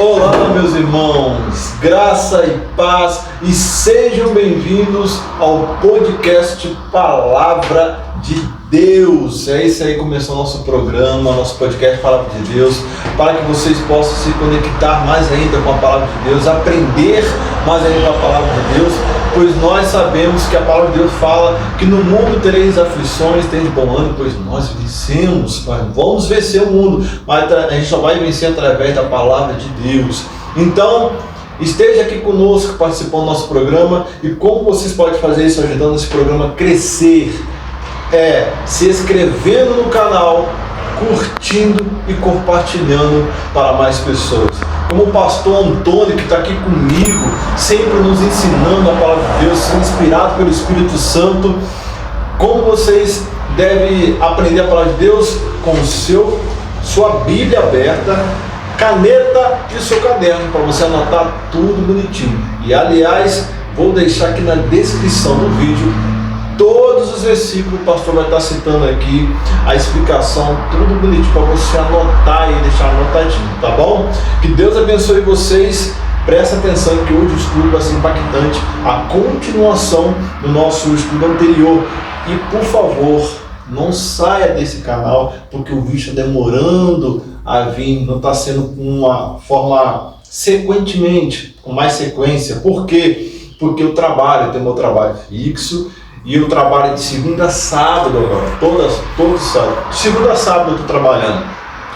Olá, meus irmãos, graça e paz, e sejam bem-vindos ao podcast Palavra de Deus. É isso aí, começou nosso programa, nosso podcast Palavra de Deus, para que vocês possam se conectar mais ainda com a Palavra de Deus, aprender mais ainda com a Palavra de Deus, pois nós sabemos que a Palavra de Deus fala que no mundo tereis aflições, tem de bom ânimo, pois nós vencemos, vamos vencer o mundo, mas a gente só vai vencer através da Palavra de Deus. Então, esteja aqui conosco, participando do nosso programa, e como vocês podem fazer isso ajudando esse programa a crescer? Se inscrevendo no canal, curtindo e compartilhando para mais pessoas. Como o pastor Antônio, que está aqui comigo, sempre nos ensinando a palavra de Deus, sendo inspirado pelo Espírito Santo. Como vocês devem aprender a palavra de Deus? Com sua Bíblia aberta, caneta e seu caderno, para você anotar tudo bonitinho. E aliás, vou deixar aqui na descrição do vídeo todos os versículos, o pastor vai estar citando aqui, a explicação, tudo bonitinho para você anotar e deixar anotadinho, tá bom? Que Deus abençoe vocês. Presta atenção que hoje o estudo vai ser impactante, a continuação do nosso estudo anterior. E por favor, não saia desse canal, porque o vídeo está demorando a vir, não está sendo com uma forma sequentemente, com mais sequência. Por quê? Porque eu tenho meu trabalho fixo, e eu trabalho de segunda a sábado agora, todo sábado. De segunda a sábado eu estou trabalhando.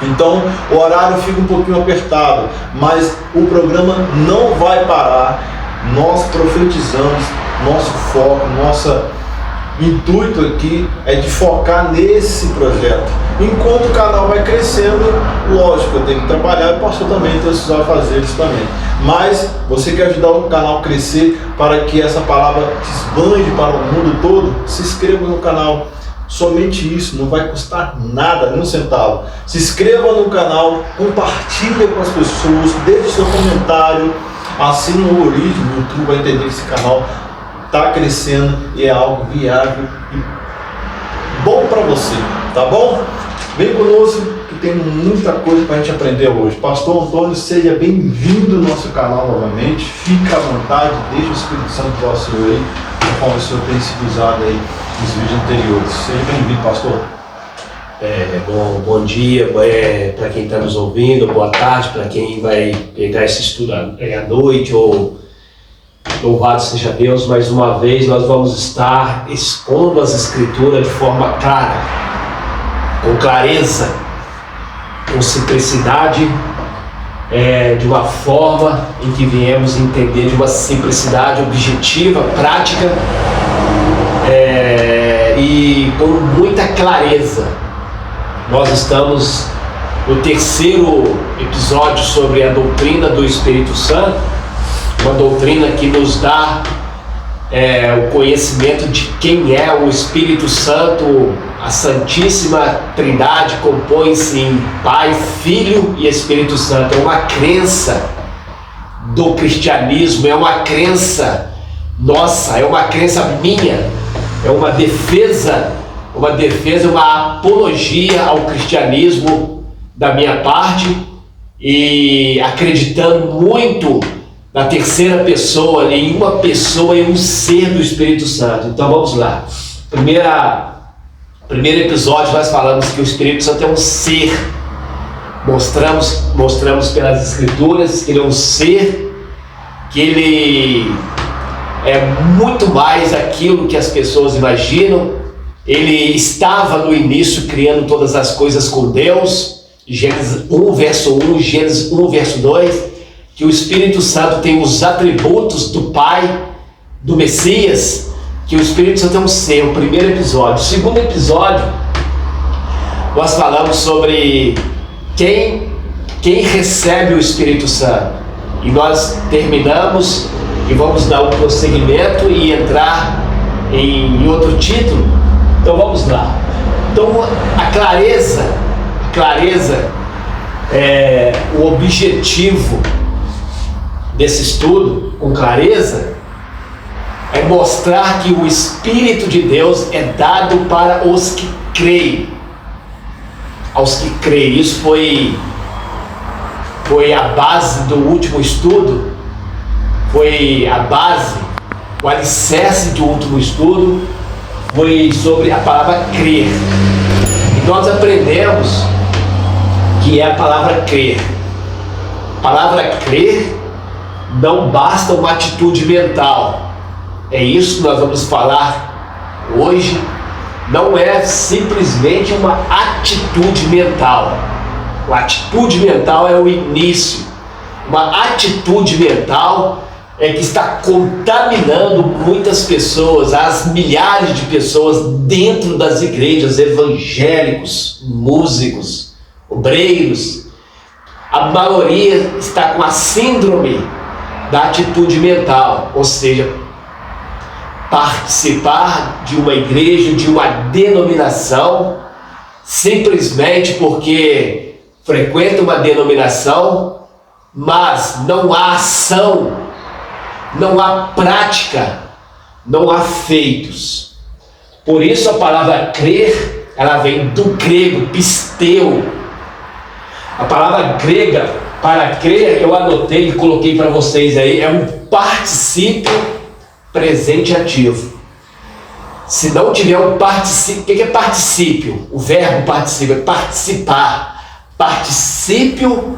Então o horário fica um pouquinho apertado, mas o programa não vai parar. Nós profetizamos, nosso foco, nosso intuito aqui é de focar nesse projeto. Enquanto o canal vai crescendo, lógico, eu tenho que trabalhar, e posso também ter os afazeres também. Mas você quer ajudar o canal a crescer para que essa palavra se expande para o mundo todo? Se inscreva no canal. Somente isso, não vai custar nada, nem um centavo. Se inscreva no canal, compartilhe com as pessoas, deixe seu comentário. Assim o algoritmo, o YouTube vai entender que esse canal está crescendo e é algo viável e bom para você, tá bom? Vem conosco que tem muita coisa para a gente aprender hoje. Pastor Antônio, seja bem-vindo ao nosso canal novamente. Fica à vontade, deixa o Espírito Santo do Senhor aí, conforme o Senhor tem sido usado aí nos vídeos anteriores. Seja bem-vindo, pastor. Bom dia para quem está nos ouvindo, boa tarde para quem vai pegar esse estudo à noite, ou louvado seja Deus. Mais uma vez nós vamos estar expondo as Escrituras de forma clara, com clareza, com simplicidade, de uma forma em que viemos entender, de uma simplicidade objetiva, prática, e com muita clareza. Nós estamos no terceiro episódio sobre a doutrina do Espírito Santo, uma doutrina que nos dá o conhecimento de quem é o Espírito Santo. A Santíssima Trindade compõe-se em Pai, Filho e Espírito Santo. É uma crença do cristianismo, é uma crença nossa, é uma crença minha, é uma defesa, uma apologia ao cristianismo da minha parte, e acreditando muito na terceira pessoa, em uma pessoa e um ser do Espírito Santo. Então vamos lá. Primeiro episódio nós falamos que o Espírito Santo é um ser. Mostramos pelas Escrituras que ele é um ser, que ele é muito mais aquilo que as pessoas imaginam. Ele estava no início criando todas as coisas com Deus. Gênesis 1, verso 1, Gênesis 1, verso 2, que o Espírito Santo tem os atributos do Pai, do Messias, que o Espírito Santo é um ser. O primeiro episódio. O segundo episódio, nós falamos sobre quem recebe o Espírito Santo, e nós terminamos e vamos dar um prosseguimento e entrar em outro título. Então vamos lá. Então a clareza, o objetivo desse estudo, com clareza, é mostrar que o Espírito de Deus é dado para os que creem. Aos que creem. Isso foi foi a base do último estudo, foi a base, o alicerce do último estudo, foi sobre a palavra crer. E nós aprendemos que é a palavra crer. A palavra crer não basta uma atitude mental. É isso que nós vamos falar hoje. Não é simplesmente uma atitude mental. A atitude mental é o início. Uma atitude mental é que está contaminando muitas pessoas, as milhares de pessoas dentro das igrejas, evangélicos, músicos, obreiros. A maioria está com a síndrome da atitude mental, ou seja, participar de uma igreja, de uma denominação, simplesmente porque frequenta uma denominação, mas não há ação, não há prática, não há feitos. Por isso a palavra crer, ela vem do grego pisteu. A palavra grega para crer, eu anotei e coloquei para vocês aí, é um particípio presente ativo. Se não tiver um particípio, o que é particípio? O verbo particípio é participar. Particípio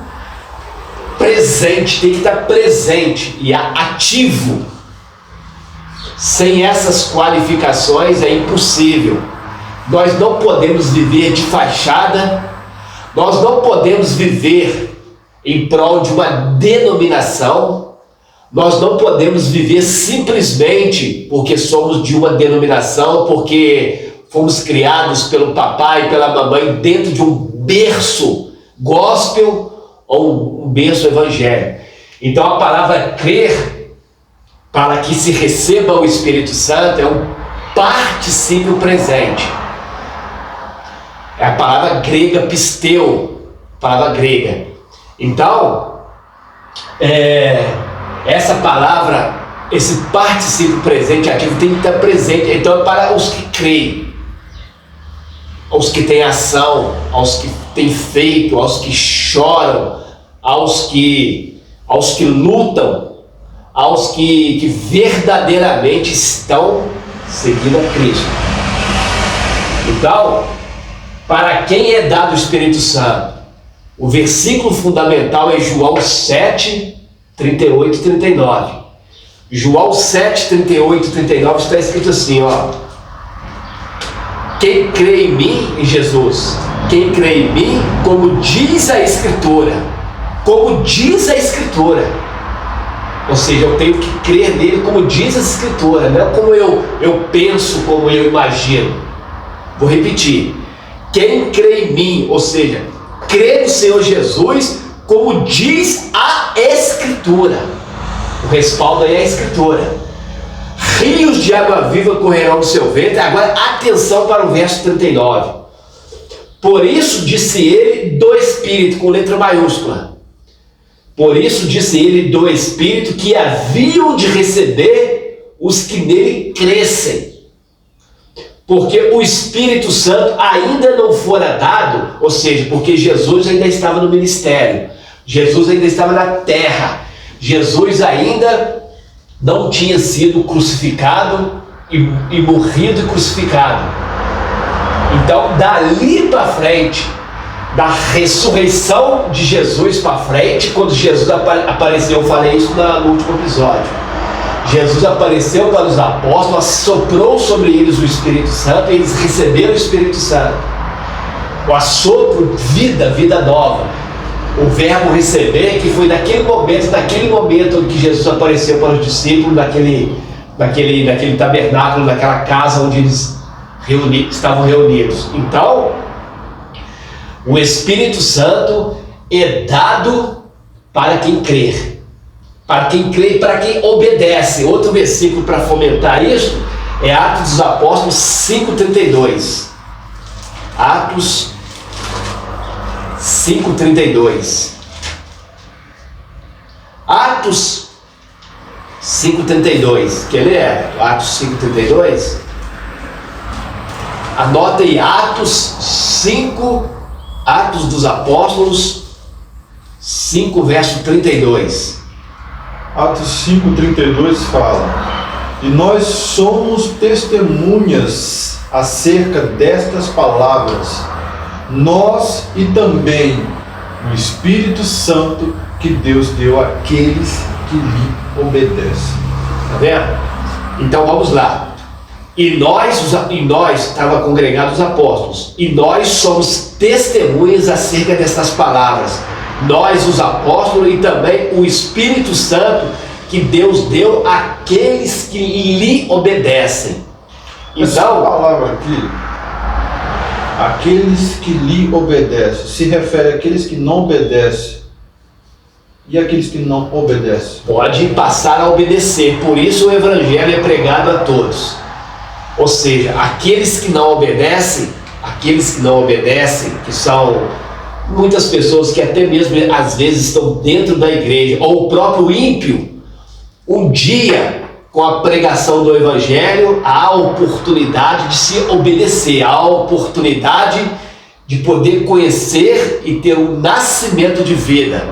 presente, tem que estar presente e ativo. Sem essas qualificações é impossível. Nós não podemos viver de fachada, nós não podemos viver em prol de uma denominação, nós não podemos viver simplesmente porque somos de uma denominação, porque fomos criados pelo papai e pela mamãe dentro de um berço gospel ou um berço evangélico. Então a palavra crer, para que se receba o Espírito Santo, é um particípio presente. É a palavra grega pisteu, palavra grega. Então, essa palavra, esse particípio presente ativo tem que estar presente. Então é para os que creem, aos que têm ação, aos que têm feito, aos que choram, aos que lutam, aos que verdadeiramente estão seguindo a Cristo. Então, para quem é dado o Espírito Santo, o versículo fundamental é João 7, 38 e 39. João 7, 38 e 39 está escrito assim, ó: quem crê em mim, em Jesus, quem crê em mim, como diz a Escritura, ou seja, eu tenho que crer nele como diz a Escritura, não como eu penso, como eu imagino. Vou repetir: quem crê em mim, ou seja, crê no Senhor Jesus como diz a Escritura. O respaldo aí é a Escritura. Rios de água viva correrão do seu ventre. Agora atenção para o verso 39. Por isso disse ele do Espírito, com letra maiúscula. Por isso disse ele do Espírito que haviam de receber os que nele crescem. Porque o Espírito Santo ainda não fora dado, ou seja, porque Jesus ainda estava no ministério, Jesus ainda estava na terra, Jesus ainda não tinha sido crucificado e morrido e crucificado. Então, dali para frente, da ressurreição de Jesus para frente, quando Jesus apareceu, eu falei isso no último episódio, Jesus apareceu para os apóstolos, soprou sobre eles o Espírito Santo, e eles receberam o Espírito Santo. O assopro, vida nova. O verbo receber, que foi naquele momento que Jesus apareceu para os discípulos, naquele tabernáculo, naquela casa onde eles estavam reunidos. Então, o Espírito Santo é dado para quem crer. Para quem crê e para quem obedece. Outro versículo para fomentar isso é Atos dos Apóstolos 5,32. Atos 5,32. Atos 5,32. Quer ler? Atos 5,32? Anota aí, Atos 5, Atos dos Apóstolos 5, verso 32. Atos 5:32 fala: e nós somos testemunhas acerca destas palavras, nós e também o Espírito Santo que Deus deu àqueles que lhe obedecem. Tá vendo? Então vamos lá. E nós estava congregados os apóstolos, e nós somos testemunhas acerca dessas palavras. Nós, os apóstolos, e também o Espírito Santo que Deus deu àqueles que lhe obedecem. Essa palavra aqui, aqueles que lhe obedecem, se refere àqueles que não obedecem e aqueles que não obedecem. Pode passar a obedecer, por isso o Evangelho é pregado a todos. Ou seja, aqueles que não obedecem, que são muitas pessoas que até mesmo às vezes estão dentro da igreja, ou o próprio ímpio, um dia, com a pregação do Evangelho, há a oportunidade de se obedecer, há a oportunidade de poder conhecer e ter um nascimento de vida,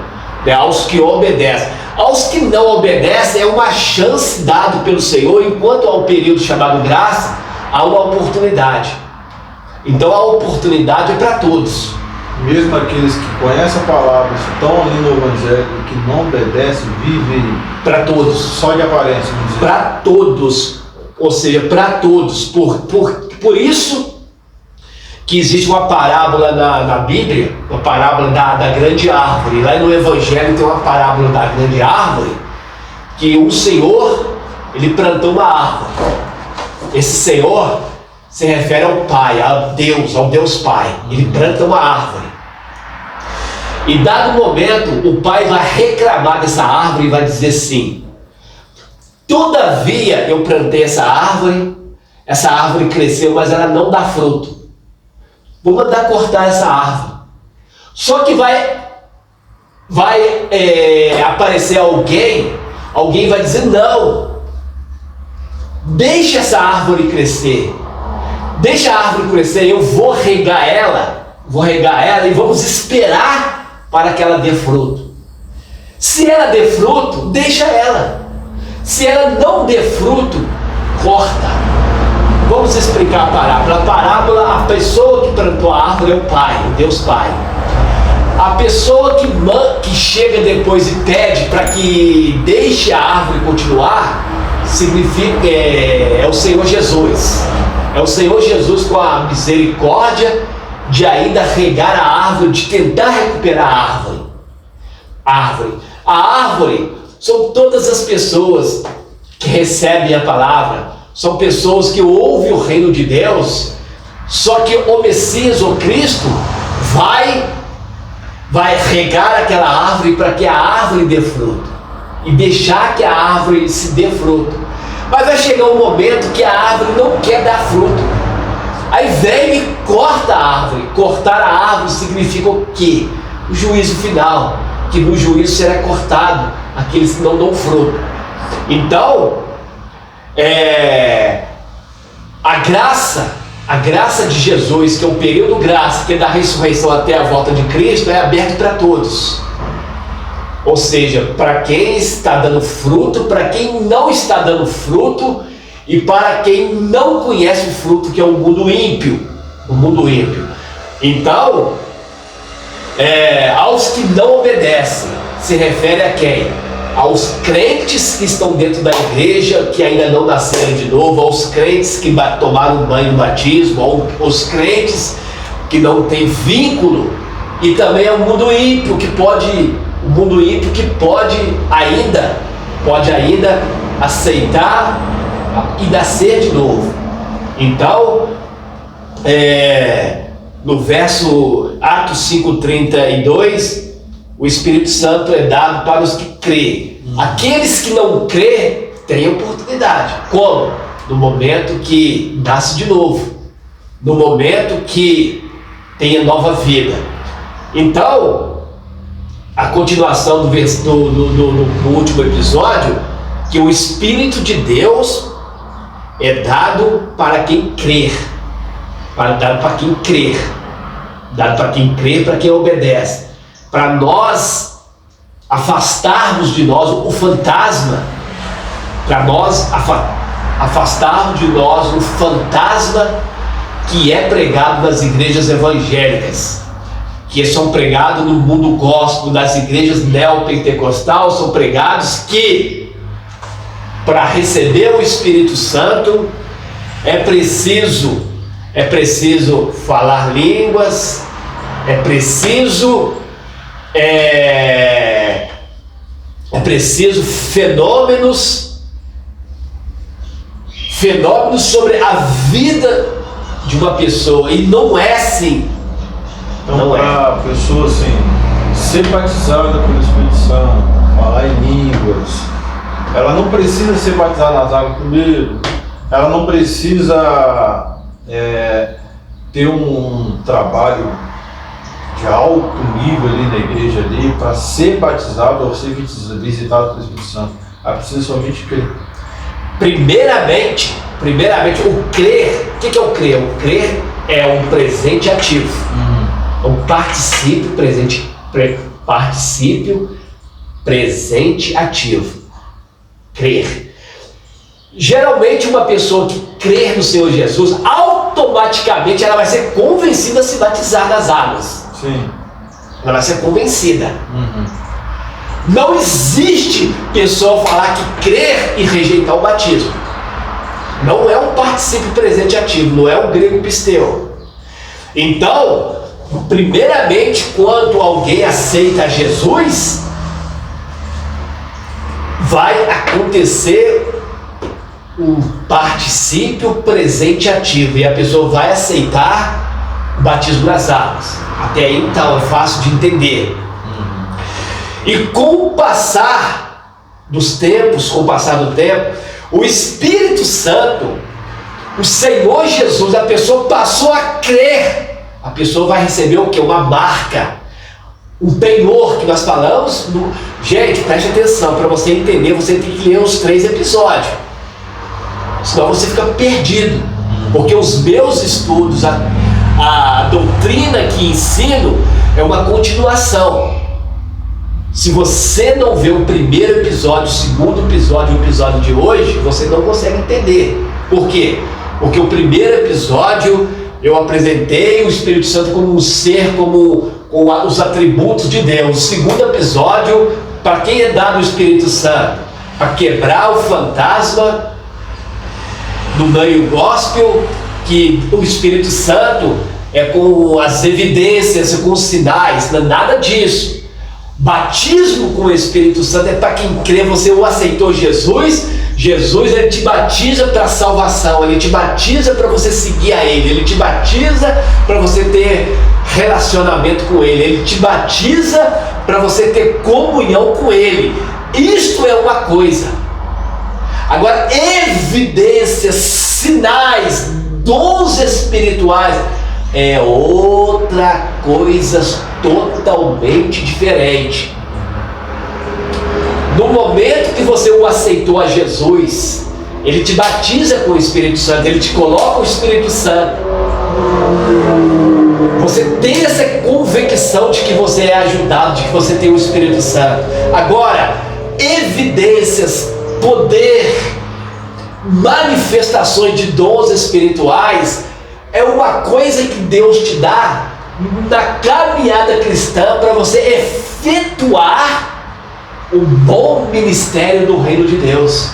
né, aos que obedecem. Aos que não obedecem, é uma chance dada pelo Senhor, enquanto há um período chamado graça, há uma oportunidade. Então a oportunidade é para todos. Mesmo aqueles que conhecem a palavra, estão ali no Evangelho, que não obedecem, vivem para todos. Só de aparência, vamos dizer. Para todos, ou seja, para todos. Por isso que existe uma parábola na Bíblia, uma parábola da grande árvore. Lá no Evangelho tem uma parábola da grande árvore, que um senhor, ele plantou uma árvore. Esse senhor se refere ao Pai, ao Deus Pai. Ele planta uma árvore. E dado momento, o pai vai reclamar dessa árvore e vai dizer assim: todavia eu plantei essa árvore cresceu, mas ela não dá fruto. Vou mandar cortar essa árvore. Só que vai aparecer alguém vai dizer: não, deixa essa árvore crescer. Deixa a árvore crescer, eu vou regar ela e vamos esperar para que ela dê fruto. Se ela der fruto, deixa ela. Se ela não der fruto, corta. Vamos explicar a parábola. A parábola, a pessoa que plantou a árvore é o Pai, o Deus Pai. A pessoa que chega depois e pede para que deixe a árvore continuar, significa é o Senhor Jesus. É o Senhor Jesus com a misericórdia de ainda regar a árvore, de tentar recuperar a árvore. A árvore são todas as pessoas que recebem a palavra, são pessoas que ouvem o reino de Deus, só que o Messias, o Cristo, vai regar aquela árvore para que a árvore dê fruto e deixar que a árvore se dê fruto. Mas vai chegar um momento que a árvore não quer dar fruto. Aí vem e corta a árvore. Cortar a árvore significa o quê? O juízo final, que no juízo será cortado aqueles que não dão fruto. Então, a graça de Jesus, que é o período graça, que é da ressurreição até a volta de Cristo, é aberto para todos. Ou seja, para quem está dando fruto, para quem não está dando fruto, e para quem não conhece o fruto, que é o mundo ímpio. O mundo ímpio. Então, aos que não obedecem, se refere a quem? Aos crentes que estão dentro da igreja, que ainda não nasceram de novo, aos crentes que tomaram banho no batismo, aos crentes que não têm vínculo, e também ao mundo ímpio, que pode ainda aceitar e nascer de novo. Então, no verso Atos 5:32, o Espírito Santo é dado para os que crêem. Aqueles que não crêem têm oportunidade. Como? No momento que nasce de novo, no momento que tem a nova vida. Então, a continuação do último episódio, que o Espírito de Deus é dado para quem crer, dado para quem crer, para quem obedece. Para nós afastarmos de nós o fantasma, para nós afastarmos de nós o fantasma que é pregado nas igrejas evangélicas, que são pregados no mundo gospel, nas igrejas neopentecostais, são pregados que para receber o Espírito Santo é preciso falar línguas, é preciso fenômenos sobre a vida de uma pessoa, e não é assim. Então, para a pessoa assim, ser batizada pelo Espírito Santo, falar em línguas, ela não precisa ser batizada nas águas primeiro, ela não precisa ter um trabalho de alto nível ali na igreja ali para ser batizado ou ser visitado pelo Espírito Santo. Ela precisa somente crer. Primeiramente, o crer. O que é o crer? O crer é um presente ativo. É um particípio presente ativo. Crer. Geralmente uma pessoa que crer no Senhor Jesus, automaticamente ela vai ser convencida a se batizar nas águas. Sim. Ela vai ser convencida. Não existe pessoa falar que crer e rejeitar o batismo. Não é um particípio presente ativo, não é o grego pisteu. Então, primeiramente, quando alguém aceita Jesus, vai acontecer um particípio presente ativo e a pessoa vai aceitar o batismo nas águas. Até aí, então, é fácil de entender. E com o passar dos tempos, com o passar do tempo, o Espírito Santo, o Senhor Jesus, a pessoa passou a crer, a pessoa vai receber o quê? Uma marca, um penhor que nós falamos. Gente, preste atenção, para você entender, você tem que ler os 3 episódios, senão você fica perdido, porque os meus estudos, a doutrina que ensino é uma continuação. Se você não vê o primeiro episódio, o segundo episódio, o episódio de hoje, você não consegue entender. Por quê? Porque o primeiro episódio eu apresentei o Espírito Santo como um ser, com os atributos de Deus. O segundo episódio, para quem é dado o Espírito Santo? Para quebrar o fantasma do meio gospel, que o Espírito Santo é com as evidências, com os sinais, não é nada disso. Batismo com o Espírito Santo é para quem crê. Você o aceitou Jesus, ele te batiza para a salvação, ele te batiza para você seguir a ele te batiza para você ter relacionamento com ele te batiza para você ter comunhão com ele. Isto é uma coisa. Agora, evidências, sinais, dons espirituais é outra coisa totalmente diferente. No momento que você o aceitou a Jesus, ele te batiza com o Espírito Santo, ele te coloca o Espírito Santo. Você tem essa convicção de que você é ajudado, de que você tem o Espírito Santo. Agora, evidências, poder, manifestações de dons espirituais é uma coisa que Deus te dá na caminhada cristã para você efetuar o bom ministério do reino de Deus,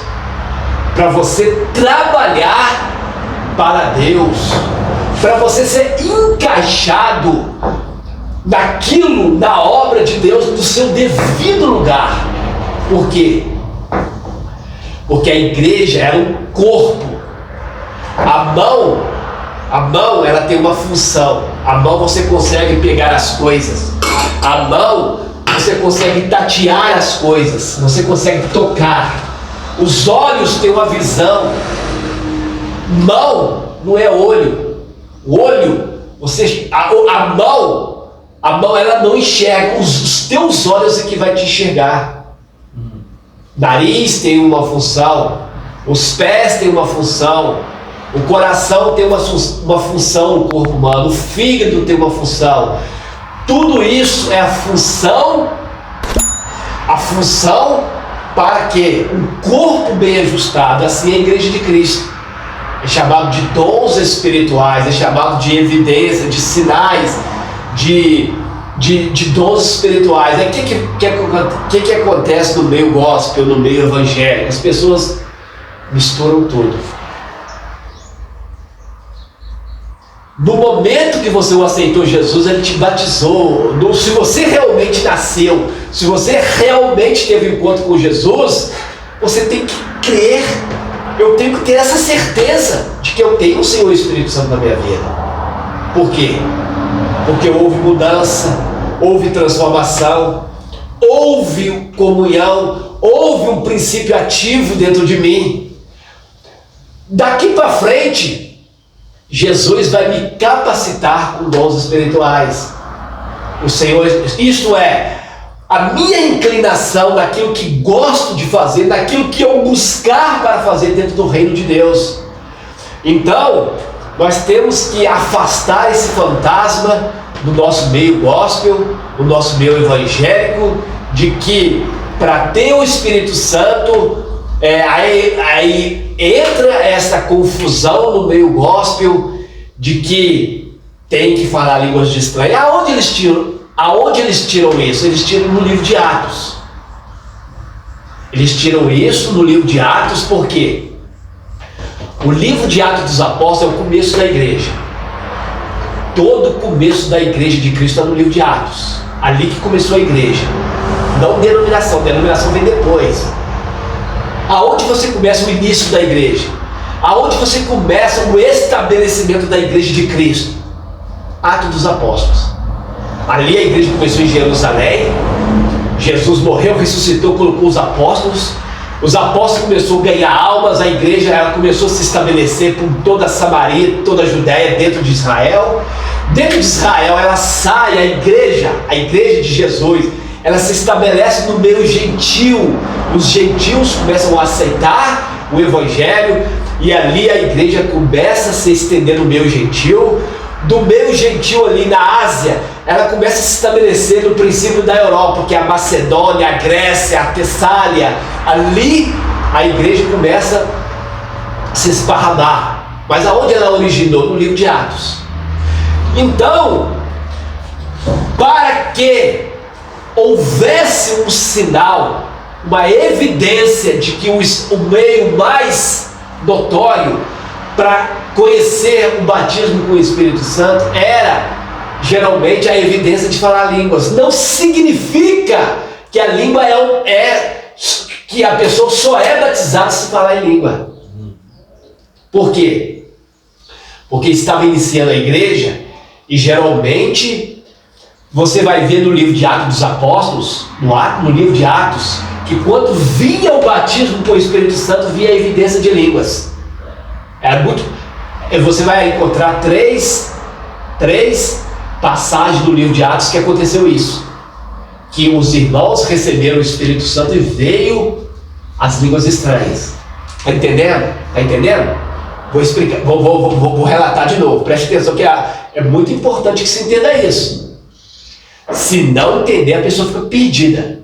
para você trabalhar para Deus, para você ser encaixado naquilo, na obra de Deus, no seu devido lugar. Por quê? Porque a igreja é um corpo. A mão ela tem uma função. A mão você consegue pegar as coisas. A mão você consegue tatear as coisas. Você consegue tocar. Os olhos têm uma visão. Mão não é olho. O olho, a mão ela não enxerga. Os teus olhos é que vai te enxergar. Nariz tem uma função. Os pés têm uma função. O coração tem uma função no corpo humano, o fígado tem uma função. Tudo isso é a função a função para que um corpo bem ajustado, assim é a igreja de Cristo. É chamado de dons espirituais, é chamado de evidência, de sinais, de dons espirituais. O que acontece no meio gospel, no meio evangélico? As pessoas misturam tudo. No momento que você o aceitou Jesus, Ele te batizou. Se você realmente nasceu, se você realmente teve um encontro com Jesus, você tem que crer. Eu tenho que ter essa certeza de que eu tenho o Senhor Espírito Santo na minha vida. Por quê? Porque houve mudança, houve transformação, houve comunhão, houve um princípio ativo dentro de mim. Daqui para frente, Jesus vai me capacitar com dons espirituais. O Senhor, isto é, a minha inclinação naquilo que gosto de fazer, naquilo que eu buscar para fazer dentro do reino de Deus. Então, nós temos que afastar esse fantasma do nosso meio gospel, do nosso meio evangélico, de que para ter o Espírito Santo, aí entra essa confusão no meio gospel de que tem que falar línguas de estranho. Aonde eles tiram isso? Eles tiram no livro de Atos. Eles tiram isso no livro de Atos, por quê? O livro de Atos dos Apóstolos é o começo da igreja. Todo o começo da igreja de Cristo está no livro de Atos. Ali que começou a igreja. Não denominação vem depois. Aonde você começa o início da igreja? Aonde você começa o estabelecimento da igreja de Cristo? Atos dos Apóstolos. Ali a igreja começou em Jerusalém. Jesus morreu, ressuscitou, colocou os apóstolos. Os apóstolos começaram a ganhar almas. A igreja ela começou a se estabelecer por toda a Samaria, toda a Judéia, dentro de Israel. Dentro de Israel ela sai, a igreja de Jesus, ela se estabelece no meio gentil. Os gentios começam a aceitar o evangelho e ali a igreja começa a se estender no meio gentil. Do meio gentil ali na Ásia, ela começa a se estabelecer no princípio da Europa, que é a Macedônia, a Grécia, a Tessália. Ali a igreja começa a se esparramar. Mas aonde ela originou? No livro de Atos. Então, para que houvesse um sinal, uma evidência de que o meio mais notório para conhecer o batismo com o Espírito Santo era geralmente a evidência de falar línguas. Não significa que a língua que a pessoa só é batizada se falar em língua. Por quê? Porque estava iniciando a igreja e geralmente você vai ver no livro de Atos dos Apóstolos, no livro de Atos, que quando vinha o batismo com o Espírito Santo, vinha a evidência de línguas. Você vai encontrar três passagens do livro de Atos que aconteceu isso. Que os irmãos receberam o Espírito Santo e veio as línguas estranhas. Está entendendo? Está entendendo? Vou explicar, vou relatar de novo. Preste atenção que é muito importante que se entenda isso. Se não entender, a pessoa fica perdida.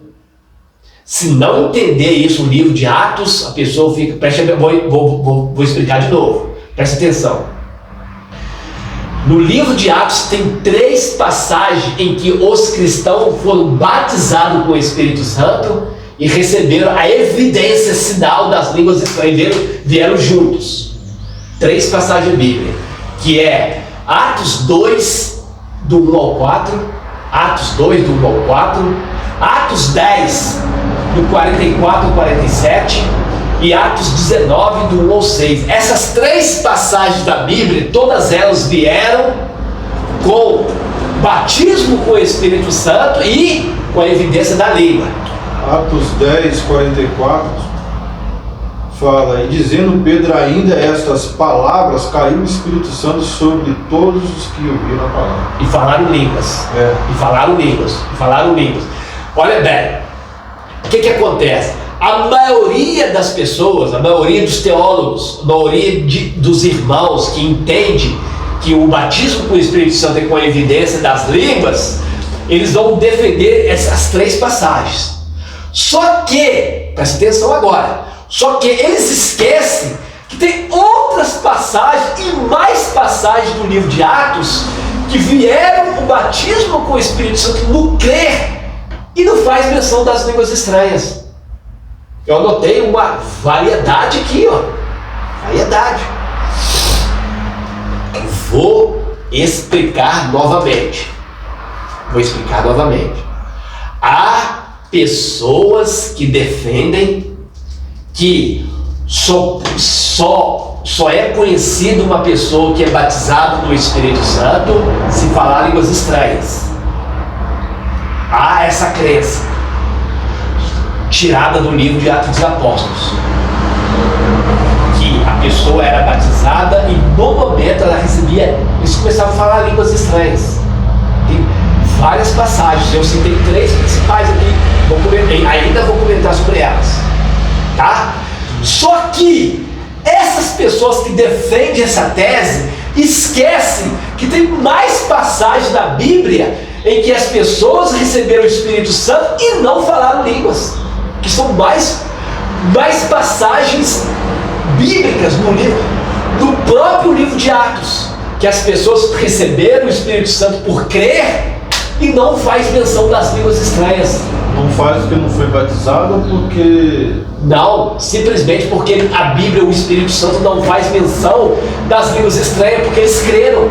Se não entender isso, o livro de Atos, a pessoa fica... Vou explicar de novo. Preste atenção. No livro de Atos tem 3 passagens em que os cristãos foram batizados com o Espírito Santo e receberam a evidência, sinal das línguas estranhas, vieram juntos. 3 passagens bíblicas, que é Atos 2, do 1 ao 4, Atos 2, do 1 ao 4, Atos 10, do 44 ao 47 e Atos 19, do 1 ao 6. Essas 3 passagens da Bíblia, todas elas vieram com batismo com o Espírito Santo e com a evidência da língua. Atos 10, 44 fala: e dizendo Pedro ainda estas palavras, caiu o Espírito Santo sobre todos os que ouviram a palavra. E falaram línguas. E falaram línguas. Olha bem, o que acontece? A maioria das pessoas, a maioria dos teólogos, a maioria dos irmãos que entende que o batismo com o Espírito Santo é com a evidência das línguas, eles vão defender essas 3 passagens. Só que, presta atenção agora, só que eles esquecem que tem outras passagens e mais passagens do livro de Atos que vieram o batismo com o Espírito Santo no crer e não faz menção das línguas estranhas. Eu anotei uma variedade aqui, ó. Variedade. Vou explicar novamente. Há pessoas que defendem que só é conhecido uma pessoa que é batizada no Espírito Santo se falar línguas estranhas. Há essa crença tirada do livro de Atos dos Apóstolos, que a pessoa era batizada e no momento ela recebia, eles começavam a falar línguas estranhas. Tem várias passagens, eu citei 3 principais aqui, ainda vou comentar sobre elas, tá? Só que essas pessoas que defendem essa tese esquecem que tem mais passagens da Bíblia em que as pessoas receberam o Espírito Santo e não falaram línguas, que são mais passagens bíblicas no próprio livro de Atos, que as pessoas receberam o Espírito Santo por crer e não faz menção das línguas estranhas. Não faz porque não foi batizado ou porque... Não, simplesmente porque a Bíblia, o Espírito Santo não faz menção das línguas estranhas, porque eles creram.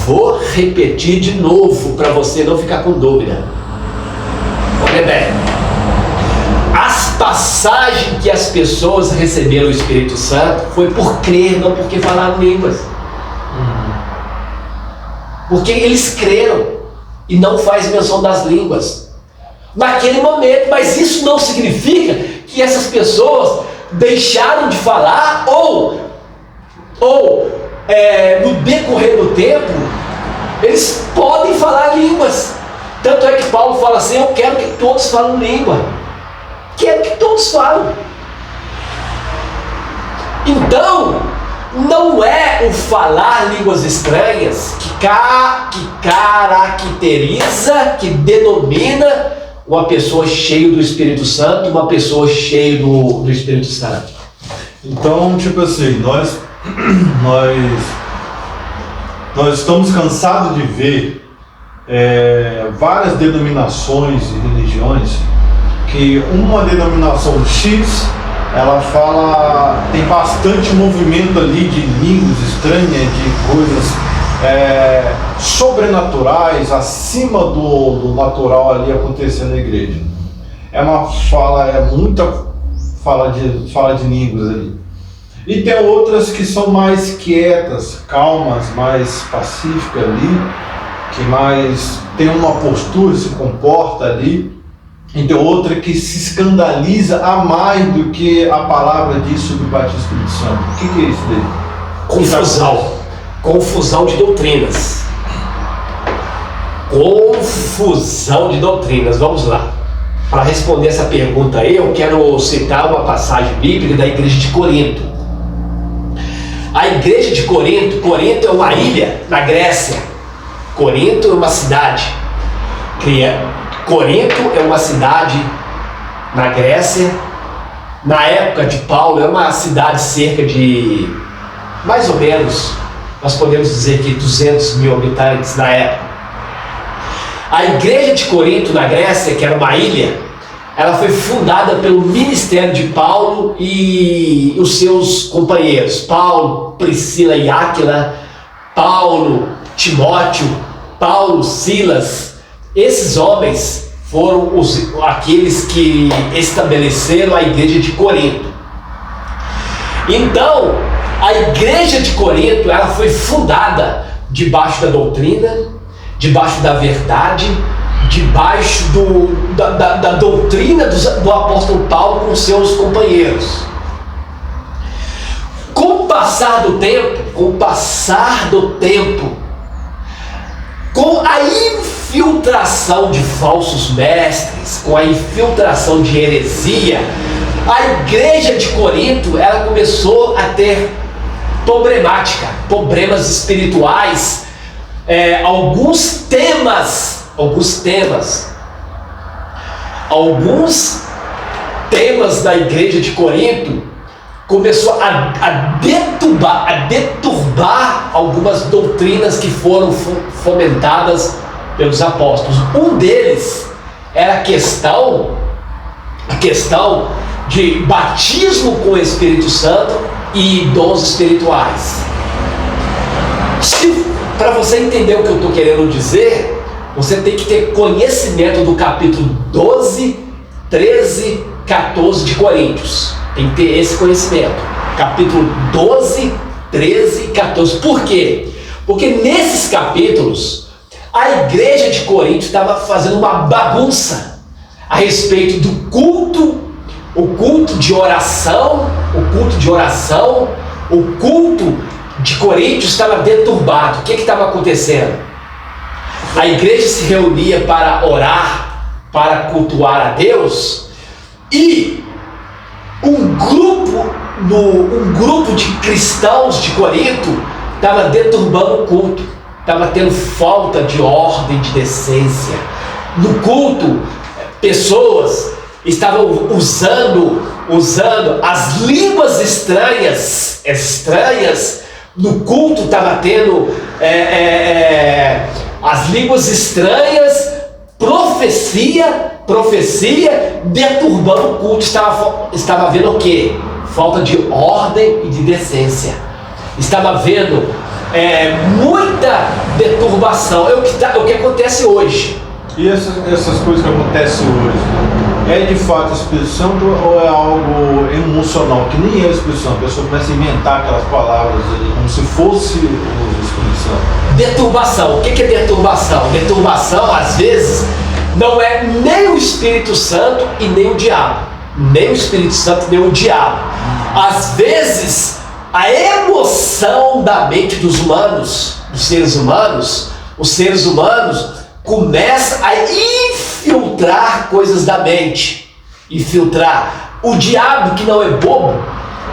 Vou repetir de novo para você não ficar com dúvida. Olha bem, as passagens que as pessoas receberam o Espírito Santo foi por crer, não porque falaram línguas. Porque eles creram e não faz menção das línguas naquele momento, mas isso não significa que essas pessoas deixaram de falar ou no decorrer do tempo eles podem falar línguas. Tanto é que Paulo fala assim: eu quero que todos falem língua, quero que todos falem. Então não é o falar línguas estranhas que caracteriza, que denomina uma pessoa cheia do Espírito Santo, uma pessoa cheia do Espírito Santo. Então, tipo assim, nós estamos cansados de ver várias denominações e religiões que uma denominação X, ela fala, tem bastante movimento ali de línguas estranhas, de coisas sobrenaturais, acima do natural ali acontecendo na igreja. Muita fala de línguas ali. E tem outras que são mais quietas, calmas, mais pacíficas ali, que mais tem uma postura, se comporta ali. E tem outra que se escandaliza a mais do que a palavra diz sobre o batismo do Espírito Santo. O que é isso daí? Confusão de doutrinas. Confusão de doutrinas. Vamos lá. Para responder essa pergunta aí, eu quero citar uma passagem bíblica da igreja de Corinto. A igreja de Corinto é uma ilha na Grécia. Corinto é uma cidade. Corinto é uma cidade na Grécia. Na época de Paulo, era uma cidade cerca de, mais ou menos, nós podemos dizer que 200 mil habitantes na época. A igreja de Corinto, na Grécia, que era uma ilha, ela foi fundada pelo ministério de Paulo e os seus companheiros. Paulo, Priscila e Áquila, Paulo, Timóteo, Paulo, Silas. Esses homens foram aqueles que estabeleceram a igreja de Corinto. Então, a igreja de Corinto, ela foi fundada debaixo da doutrina, debaixo da verdade, debaixo da doutrina do apóstolo Paulo com seus companheiros. Com o passar do tempo, com a infiltração de falsos mestres, com a infiltração de heresia, a igreja de Corinto, ela começou a ter problemas espirituais, alguns temas alguns temas. Alguns temas da igreja de Corinto começou a deturbar algumas doutrinas que foram fomentadas pelos apóstolos. Um deles era a questão de batismo com o Espírito Santo e dons espirituais. Para você entender o que eu estou querendo dizer, você tem que ter conhecimento do capítulo 12, 13, 14 de Coríntios. Tem que ter esse conhecimento. Capítulo 12, 13 e 14. Por quê? Porque nesses capítulos, a igreja de Corinto estava fazendo uma bagunça a respeito do culto, o culto de oração, o culto de Corinto estava deturbado. O que estava acontecendo? A igreja se reunia para orar, para cultuar a Deus, e um grupo de cristãos de Corinto estava deturbando o culto, estava tendo falta de ordem, de decência. No culto, pessoas estavam usando as línguas estranhas. No culto estava tendo as línguas estranhas, profecia, deturbando o culto. Estava vendo o quê? Falta de ordem e de decência. Estava vendo muita deturbação. É o que acontece hoje. E essas coisas que acontecem hoje, é de fato a Espírito Santo ou é algo emocional, que nem é a Espírito Santo? A pessoa começa a inventar aquelas palavras ali, como se fosse o Espírito Santo. Deturbação. O que é deturbação? Deturbação, às vezes, não é nem o Espírito Santo e nem o diabo. Nem o Espírito Santo nem o diabo. Às vezes, a emoção da mente dos humanos, dos seres humanos, os seres humanos começa a infiltrar coisas da mente. Infiltrar. O diabo, que não é bobo,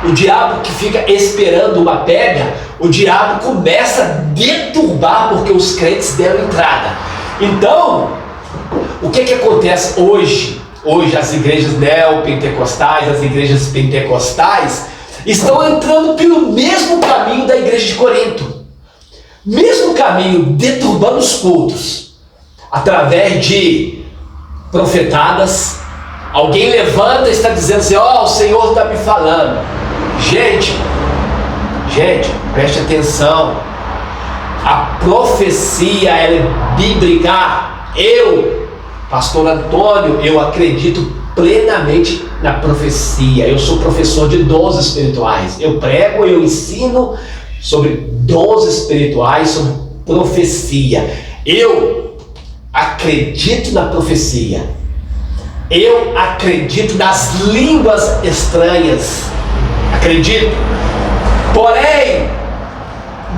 o diabo que fica esperando uma pega, o diabo começa a deturbar porque os crentes deram entrada. Então, o que acontece hoje? Hoje as igrejas neopentecostais, as igrejas pentecostais estão entrando pelo mesmo caminho da igreja de Corinto. Mesmo caminho, deturbando os cultos. Através de profetadas, alguém levanta e está dizendo assim: ó, o Senhor está me falando. Gente, preste atenção. A profecia, ela é bíblica. Eu, pastor Antônio, eu acredito plenamente na profecia. Eu sou professor de dons espirituais. Eu prego, eu ensino sobre dons espirituais, sobre profecia. Eu acredito na profecia. Eu acredito nas línguas estranhas. Acredito. Porém,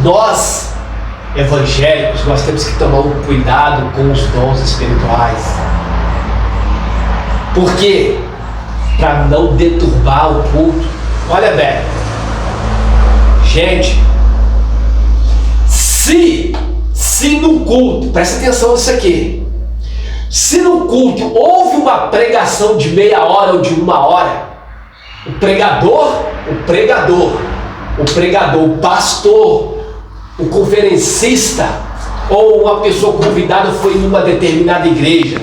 nós, evangélicos, nós temos que tomar um cuidado com os dons espirituais. Por quê? Para não deturbar o culto. Olha bem, gente, se no culto, presta atenção nisso aqui, se no culto houve uma pregação de meia hora ou de uma hora, o pregador, o pastor, o conferencista ou uma pessoa convidada foi numa determinada igreja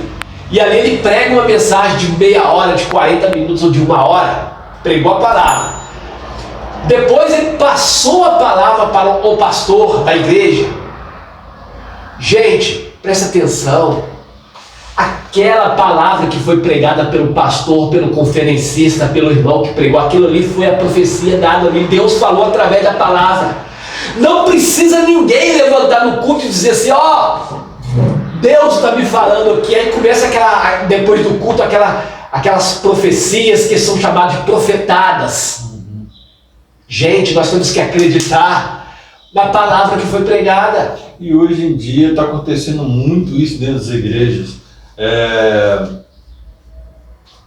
e ali ele prega uma mensagem de meia hora, de 40 minutos ou de uma hora, pregou a palavra. Depois ele passou a palavra para o pastor da igreja. Gente, presta atenção. Aquela palavra que foi pregada pelo pastor, pelo conferencista, pelo irmão que pregou, aquilo ali foi a profecia dada ali. Deus falou através da palavra. Não precisa ninguém levantar no culto e dizer assim: ó, Deus está me falando aqui. Aí começa depois do culto, aquelas profecias que são chamadas de profetadas. Gente, nós temos que acreditar na palavra que foi pregada. E hoje em dia está acontecendo muito isso dentro das igrejas.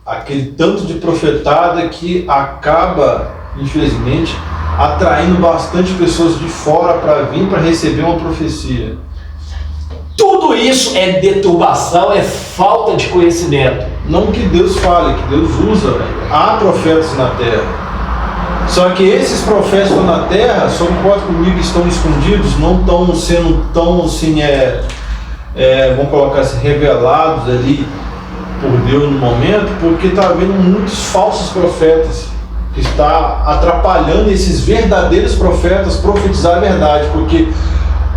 Aquele tanto de profetada que acaba, infelizmente, atraindo bastante pessoas de fora para vir para receber uma profecia. Tudo isso é deturbação, é falta de conhecimento. Não que Deus fale, que Deus usa. Há profetas na terra. Só que esses profetas que estão na terra, só concorda comigo, estão escondidos, não estão sendo tão assim, vamos colocar assim, revelados ali por Deus no momento, porque está havendo muitos falsos profetas que está atrapalhando esses verdadeiros profetas profetizar a verdade, porque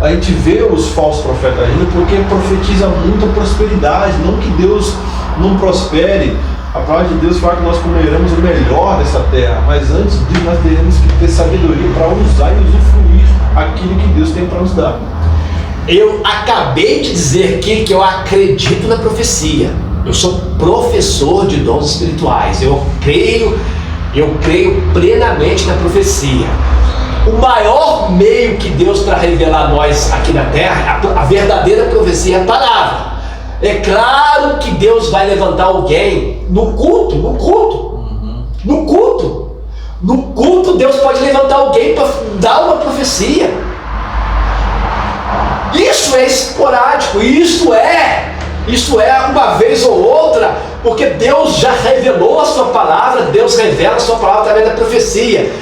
a gente vê os falsos profetas agindo porque profetiza muita prosperidade, não que Deus não prospere. A palavra de Deus fala que nós comeremos o melhor dessa terra, mas antes disso nós teremos que ter sabedoria para usar e usufruir aquilo que Deus tem para nos dar. Eu acabei de dizer aqui que eu acredito na profecia. Eu sou professor de dons espirituais. Eu creio plenamente na profecia. O maior meio que Deus para revelar a nós aqui na terra, a verdadeira profecia é a palavra. É claro que Deus vai levantar alguém no culto. No culto Deus pode levantar alguém para dar uma profecia. Isso é esporádico, isso é uma vez ou outra, porque Deus já revelou a sua palavra, Deus revela a sua palavra através da profecia.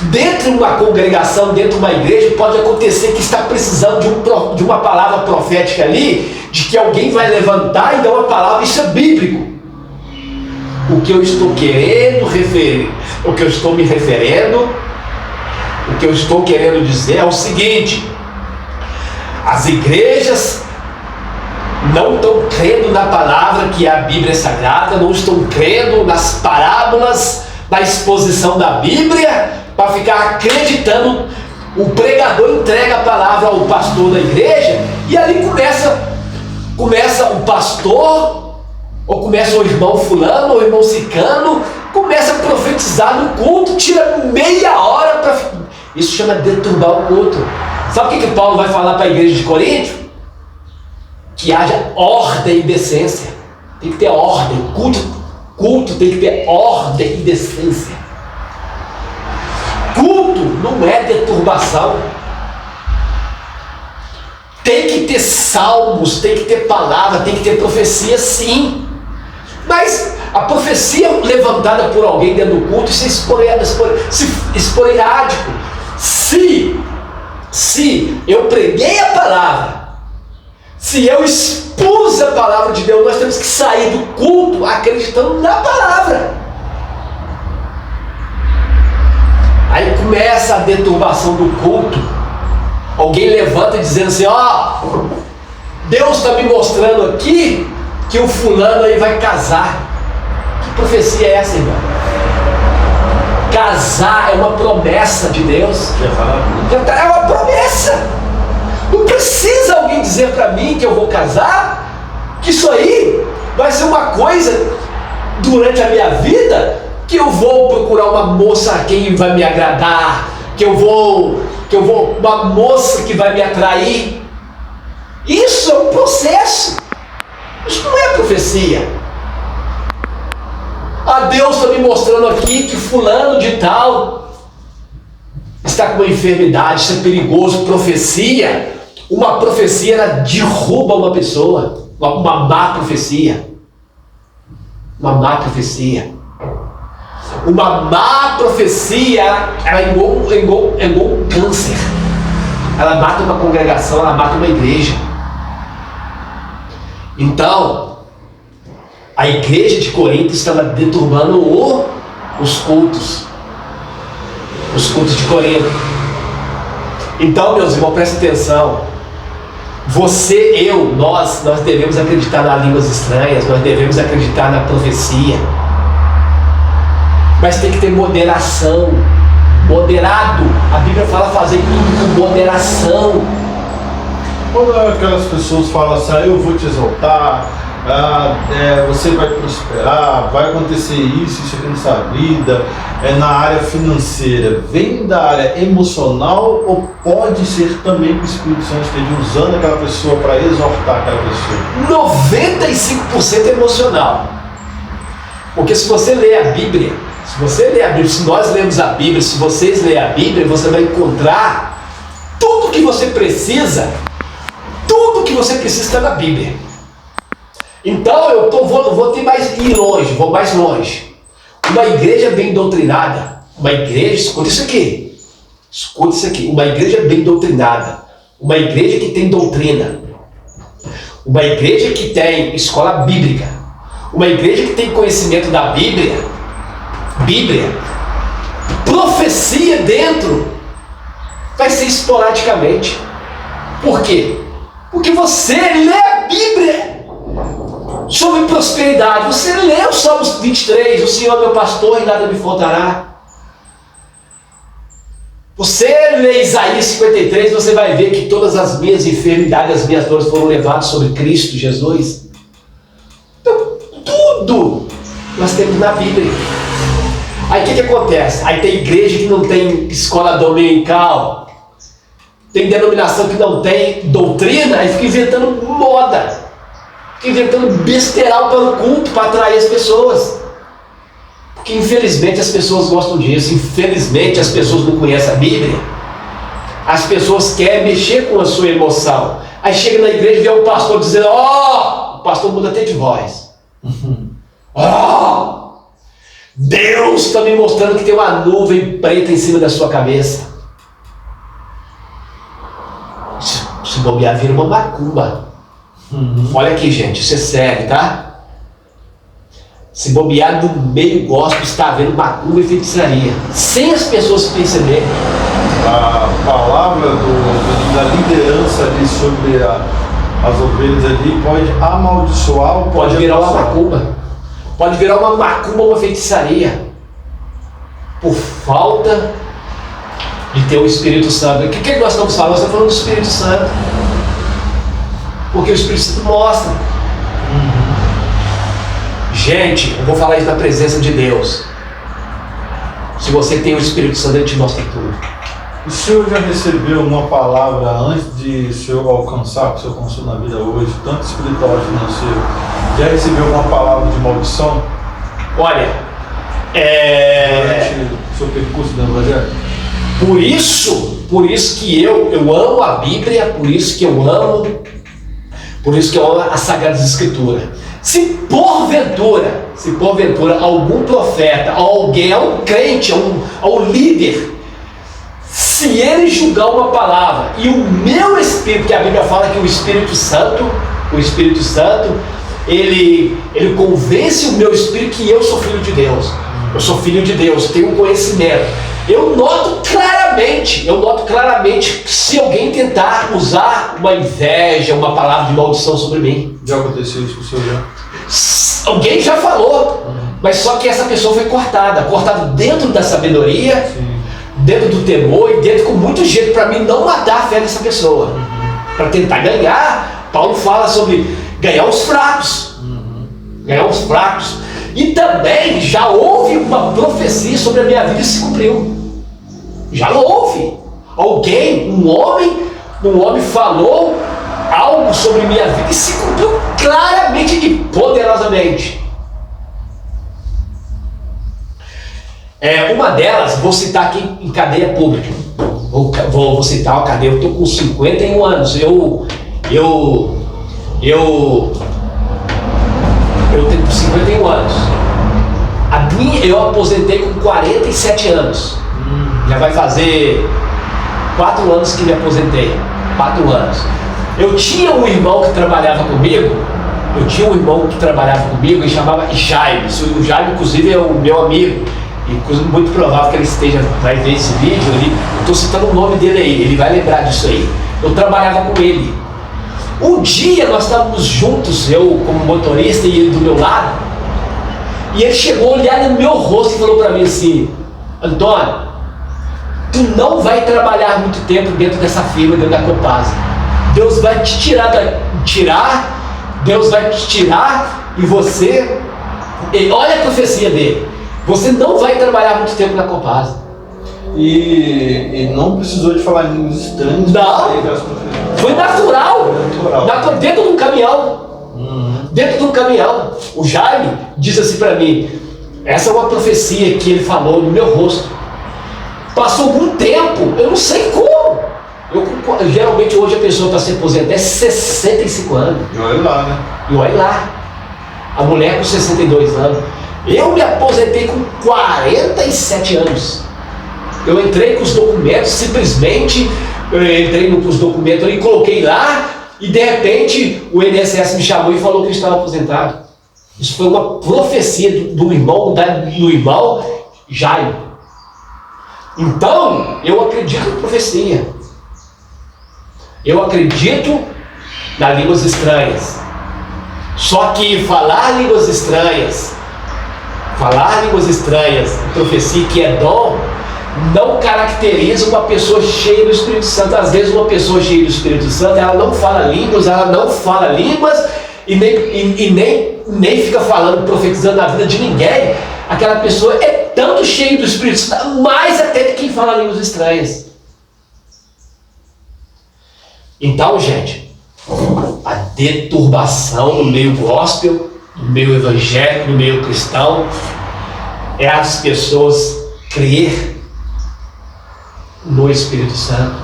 Dentro de uma congregação, dentro de uma igreja, pode acontecer que está precisando de uma palavra profética ali, de que alguém vai levantar e dar uma palavra. Isso é bíblico. O que eu estou querendo referir, o que eu estou me referindo, o que eu estou querendo dizer é o seguinte: as igrejas não estão crendo na palavra que a Bíblia é sagrada, não estão crendo nas parábolas, na exposição da Bíblia, para ficar acreditando. O pregador entrega a palavra ao pastor da igreja e ali começa o pastor, ou começa o irmão fulano, ou o irmão cicano, começa a profetizar no culto, tira meia hora para... Isso chama deturbar o culto. Sabe o que Paulo vai falar para a igreja de Corinto? Que haja ordem e decência. Tem que ter ordem. Culto tem que ter ordem e decência. Culto não é deturbação. Tem que ter salmos, tem que ter palavra, tem que ter profecia, sim. Mas a profecia levantada por alguém dentro do culto, isso é esporádico. Se eu preguei a palavra, se eu expus a palavra de Deus, nós temos que sair do culto acreditando na palavra. Aí começa a deturbação do culto. Alguém levanta dizendo assim: Deus está me mostrando aqui que o fulano aí vai casar. Que profecia é essa, irmão? Casar é uma promessa de Deus. É uma promessa. Não precisa alguém dizer para mim que eu vou casar, que isso aí vai ser uma coisa durante a minha vida, que eu vou procurar uma moça a quem vai me agradar, que eu vou uma moça que vai me atrair. Isso é um processo. Isso não é profecia. Deus está me mostrando aqui que fulano de tal está com uma enfermidade, isso é perigoso. Profecia. Uma profecia, ela derruba uma pessoa. Uma má profecia. Uma má profecia. Uma má profecia, ela é igual um câncer. Ela mata uma congregação, ela mata uma igreja. Então, a igreja de Corinto estava deturbando os cultos de Corinto. Então, meus irmãos, prestem atenção. Nós devemos acreditar nas línguas estranhas, nós devemos acreditar na profecia. Mas tem que ter moderação. Moderado. A Bíblia fala fazer tudo com moderação. Quando aquelas pessoas falam assim: eu vou te exaltar, você vai prosperar, vai acontecer isso aqui nessa vida, na área financeira, vem da área emocional ou pode ser também que o Espírito Santo esteja usando aquela pessoa para exortar aquela pessoa? 95% emocional. Porque se você lê a Bíblia, se nós lemos a Bíblia, se vocês lerem a Bíblia, você vai encontrar tudo que você precisa Tudo que você precisa está na Bíblia. Então vou mais longe. Uma igreja bem doutrinada, escuta isso aqui, uma igreja bem doutrinada, uma igreja que tem doutrina, uma igreja que tem escola bíblica, uma igreja que tem conhecimento da Bíblia, profecia dentro, vai ser esporadicamente. Por quê? Porque você lê a Bíblia sobre prosperidade, você lê o Salmos 23, o Senhor é meu pastor e nada me faltará. Você lê Isaías 53, você vai ver que todas as minhas enfermidades, as minhas dores foram levadas sobre Cristo Jesus. Então, tudo nós temos na Bíblia. Aí o que acontece? Aí tem igreja que não tem escola dominical, tem denominação que não tem doutrina, aí fica inventando moda, fica inventando besteirol para o culto, para atrair as pessoas. Porque infelizmente as pessoas gostam disso, infelizmente as pessoas não conhecem a Bíblia, as pessoas querem mexer com a sua emoção. Aí chega na igreja e vê um pastor dizendo, o pastor muda até de voz. Deus está me mostrando que tem uma nuvem preta em cima da sua cabeça. Se bobear, vira uma macumba. Olha aqui, gente, isso é sério, tá? Se bobear, no meio gospel está havendo macumba e feitiçaria, sem as pessoas perceberem. A palavra da liderança ali sobre as ovelhas ali pode amaldiçoar ou pode virar uma macumba. Pode virar uma macumba, uma feitiçaria, por falta de ter o Espírito Santo. O que nós estamos falando? Nós estamos falando do Espírito Santo, porque o Espírito Santo mostra. Gente, eu vou falar isso na presença de Deus. Se você tem o Espírito Santo, Ele te mostra tudo. O senhor já recebeu uma palavra antes de o senhor alcançar o que o senhor alcançou na vida hoje, tanto espiritual e financeiro? Já recebeu uma palavra de maldição? Olha, durante o seu percurso dentro do Evangelho? Por isso que eu amo a Bíblia, por isso que eu amo as Sagradas Escrituras. Se porventura algum profeta, alguém, um crente, um líder, se ele julgar uma palavra e o meu espírito, que a Bíblia fala que o Espírito Santo, ele convence o meu espírito que eu sou filho de Deus. Eu sou filho de Deus, tenho um conhecimento. Eu noto claramente se alguém tentar usar uma inveja, uma palavra de maldição sobre mim. Já aconteceu isso com o senhor já? Alguém já falou, mas só que essa pessoa foi cortada dentro da sabedoria, dentro do temor e dentro com muito jeito para mim não matar a fé dessa pessoa, para tentar ganhar. Paulo fala sobre ganhar os fracos, e também já houve uma profecia sobre a minha vida e se cumpriu. Já houve. Um homem falou algo sobre minha vida e se cumpriu claramente e poderosamente. Uma delas, vou citar aqui em cadeia pública. Vou citar uma cadeia, eu estou com 51 anos. Eu tenho 51 anos. Eu aposentei com 47 anos. Já vai fazer 4 anos que me aposentei. 4 anos. Eu tinha um irmão que trabalhava comigo. E chamava Jaime. O Jaime, inclusive, é o meu amigo. E muito provável que ele vai ver esse vídeo. Eu estou citando o nome dele aí. Ele vai lembrar disso aí. Eu trabalhava com ele. Um dia nós estávamos juntos, eu como motorista e ele do meu lado. E ele chegou a olhar no meu rosto e falou para mim assim: Antônio, tu não vai trabalhar muito tempo dentro dessa firma, dentro da Copasa. Deus vai te tirar e você... E olha a profecia dele. Você não vai trabalhar muito tempo na Copasa. E não precisou de falar em línguas estranhas. Não, foi natural. Dentro de um caminhão. Dentro de um caminhão. O Jaime diz assim para mim: essa é uma profecia que ele falou no meu rosto. Passou algum tempo, eu não sei como. Geralmente hoje a pessoa para se aposentar é 65 anos. E olha lá, né? E olha lá, a mulher com 62 anos. Eu me aposentei com 47 anos. Eu entrei com os documentos, simplesmente eu entrei com os documentos e coloquei lá, e de repente o INSS me chamou e falou que eu estava aposentado. Isso foi uma profecia do irmão Jairo. Então, eu acredito em profecia. Eu acredito nas línguas estranhas. Só que falar línguas estranhas, profecia que é dom, não caracteriza uma pessoa cheia do Espírito Santo. Às vezes uma pessoa cheia do Espírito Santo, ela não fala línguas e nem fica falando, profetizando na vida de ninguém. Aquela pessoa é tanto cheia do Espírito Santo, mais até de quem fala línguas estranhas. Então, gente, a deturbação no meio gospel, no meio evangélico, no meio cristão, é as pessoas crer no Espírito Santo,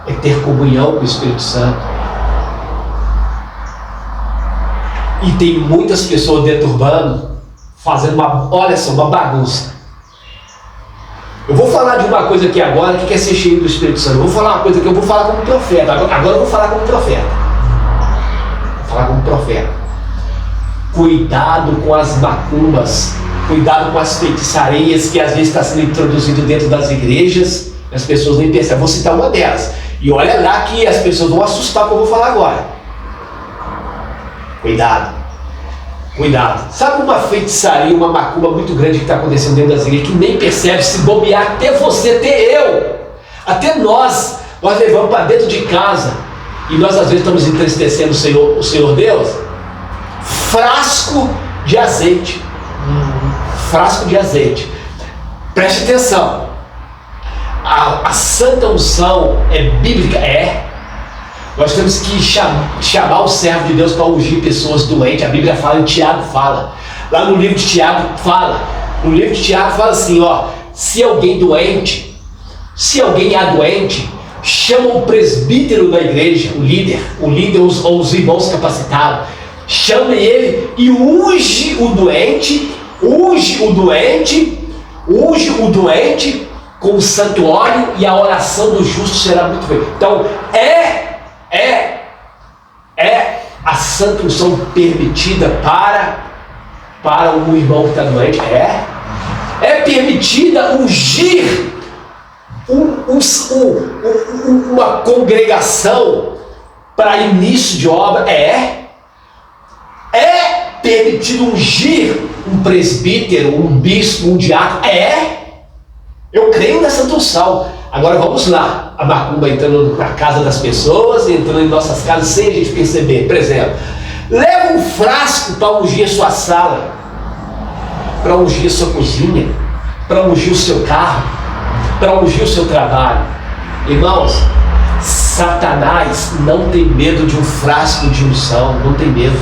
é ter comunhão com o Espírito Santo. E tem muitas pessoas deturbando, fazendo uma bagunça. Eu vou falar de uma coisa aqui agora que quer ser cheio do Espírito Santo. Eu vou falar uma coisa que eu vou falar como profeta. Agora eu vou falar como profeta. Cuidado com as macumbas, cuidado com as feitiçarias que às vezes está sendo introduzido dentro das igrejas. As pessoas nem percebem. Vou citar uma delas. E olha lá que as pessoas vão assustar com o que eu vou falar agora. Cuidado. Sabe uma feitiçaria, uma macumba muito grande que está acontecendo dentro das igrejas, que nem percebe, se bobear, até você, até eu, até nós levamos para dentro de casa, e nós às vezes estamos entristecendo o Senhor Deus. Frasco de azeite. Preste atenção. A santa unção é bíblica? É. Nós temos que chamar o servo de Deus para ungir pessoas doentes. A Bíblia fala, em Tiago fala. Lá no livro de Tiago fala. Assim, ó. Se alguém é doente, chama o presbítero da igreja, o líder, ou os irmãos capacitados. Chame ele e unge o doente com o santo óleo, e a oração do justo será muito feita. Então, a santa unção permitida para um irmão que está doente. É permitida ungir uma congregação para início de obra. É permitido ungir um presbítero, um bispo, um diácono. Eu creio na santa unção. Agora vamos lá, a macumba entrando na casa das pessoas, entrando em nossas casas sem a gente perceber. Por exemplo, leva um frasco para ungir a sua sala, para ungir a sua cozinha, para ungir o seu carro, para ungir o seu trabalho. Irmãos, Satanás não tem medo de um frasco de unção, não tem medo.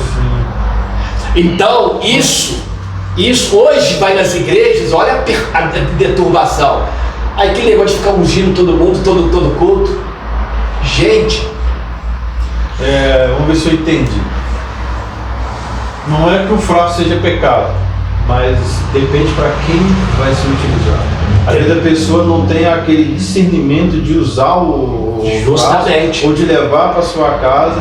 Então, isso hoje vai nas igrejas, olha a deturbação. Aí que negócio de ficar ungindo todo mundo, todo culto. Gente, vamos ver se eu entendi. Não é que o frasco seja pecado, mas depende para quem vai ser utilizado. Às vezes a pessoa não tem aquele discernimento de usar o justamente, ou de levar para sua casa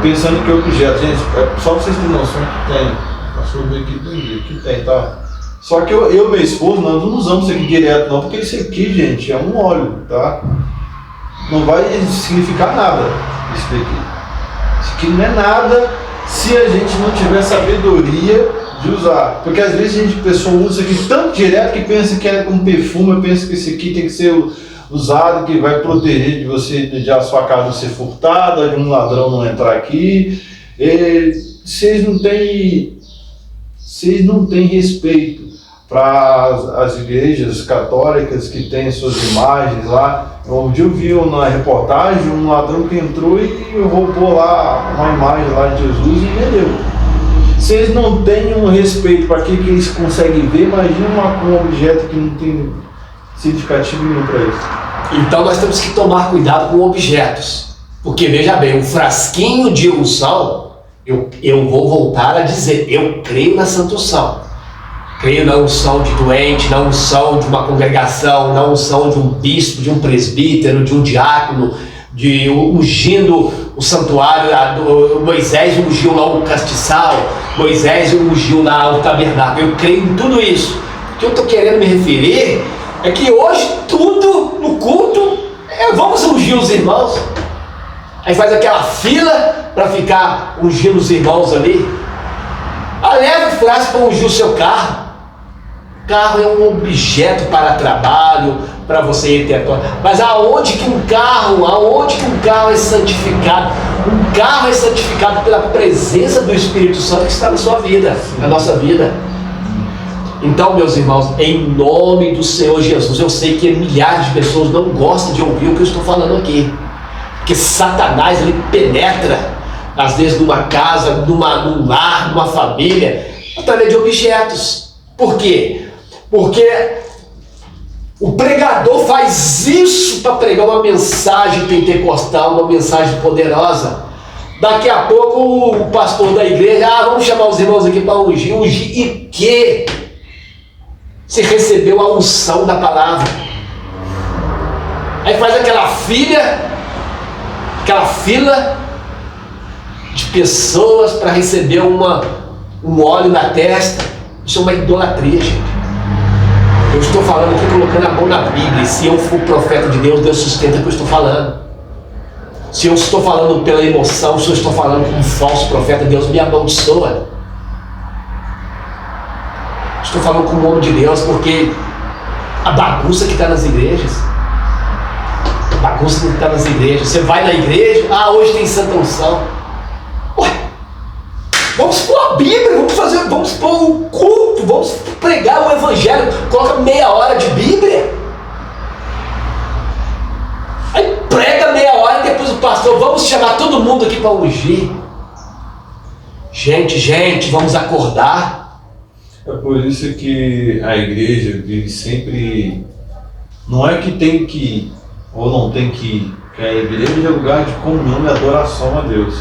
pensando que é objeto. Gente, só para vocês terem noção que tem. Passou ver aqui tem, tá? Só que eu e minha esposa, nós não usamos isso aqui direto não, porque isso aqui, gente, é um óleo, tá? Não vai significar nada isso daqui. Isso aqui não é nada se a gente não tiver sabedoria de usar. Porque às vezes a pessoa usa isso aqui tão direto que pensa que é como perfume, pensa que isso aqui tem que ser usado, que vai proteger de você, de a sua casa ser furtada, de um ladrão não entrar aqui. Vocês não têm respeito para as igrejas católicas que têm suas imagens lá. Um dia eu vi na reportagem um ladrão que entrou e roubou lá uma imagem lá de Jesus e vendeu. Se eles não têm um respeito para aquilo que eles conseguem ver, imagina um objeto que não tem significativo nenhum para eles. Então nós temos que tomar cuidado com objetos. Porque veja bem, um frasquinho de unção, eu vou voltar a dizer, eu creio na santa unção. Creio na unção de doente, na unção de uma congregação, na unção de um bispo, de um presbítero, de um diácono, de ungindo o santuário. Moisés ungiu lá o castiçal, Moisés ungiu lá o tabernáculo. Eu creio em tudo isso. O que eu estou querendo me referir é que hoje tudo no culto vamos ungir os irmãos. Aí faz aquela fila para ficar ungindo os irmãos ali. Leva o frasco para ungir o seu carro. Carro é um objeto para trabalho, para você ir ter. Mas aonde que um carro é santificado? Um carro é santificado pela presença do Espírito Santo que está na sua vida, na nossa vida. Então, meus irmãos, em nome do Senhor Jesus, eu sei que milhares de pessoas não gostam de ouvir o que eu estou falando aqui, porque Satanás, ele penetra, às vezes numa casa, num lar, numa família, através de objetos. Por quê? Porque o pregador faz isso para pregar uma mensagem pentecostal, uma mensagem poderosa. Daqui a pouco o pastor da igreja, vamos chamar os irmãos aqui para ungir. Ungir e quê? Você recebeu a unção da palavra. Aí faz aquela fila de pessoas para receber um óleo na testa. Isso é uma idolatria, gente. Eu estou falando aqui colocando a mão na Bíblia. Se eu for profeta de Deus, Deus sustenta o que eu estou falando. Se eu estou falando pela emoção, se eu estou falando como falso profeta, Deus me amaldiçoa. Estou falando como homem de Deus, porque a bagunça que está nas igrejas. Você vai na igreja, hoje tem santa unção. Ué, vamos pôr a Bíblia, vamos pôr o culto, vamos pregar o evangelho, coloca meia hora de Bíblia. Aí prega meia hora e depois o pastor, vamos chamar todo mundo aqui para ungir. Gente, vamos acordar. É por isso que a igreja vive sempre, não é que tem que ir, ou não tem que ir, que a igreja é lugar de comunhão e adoração a Deus.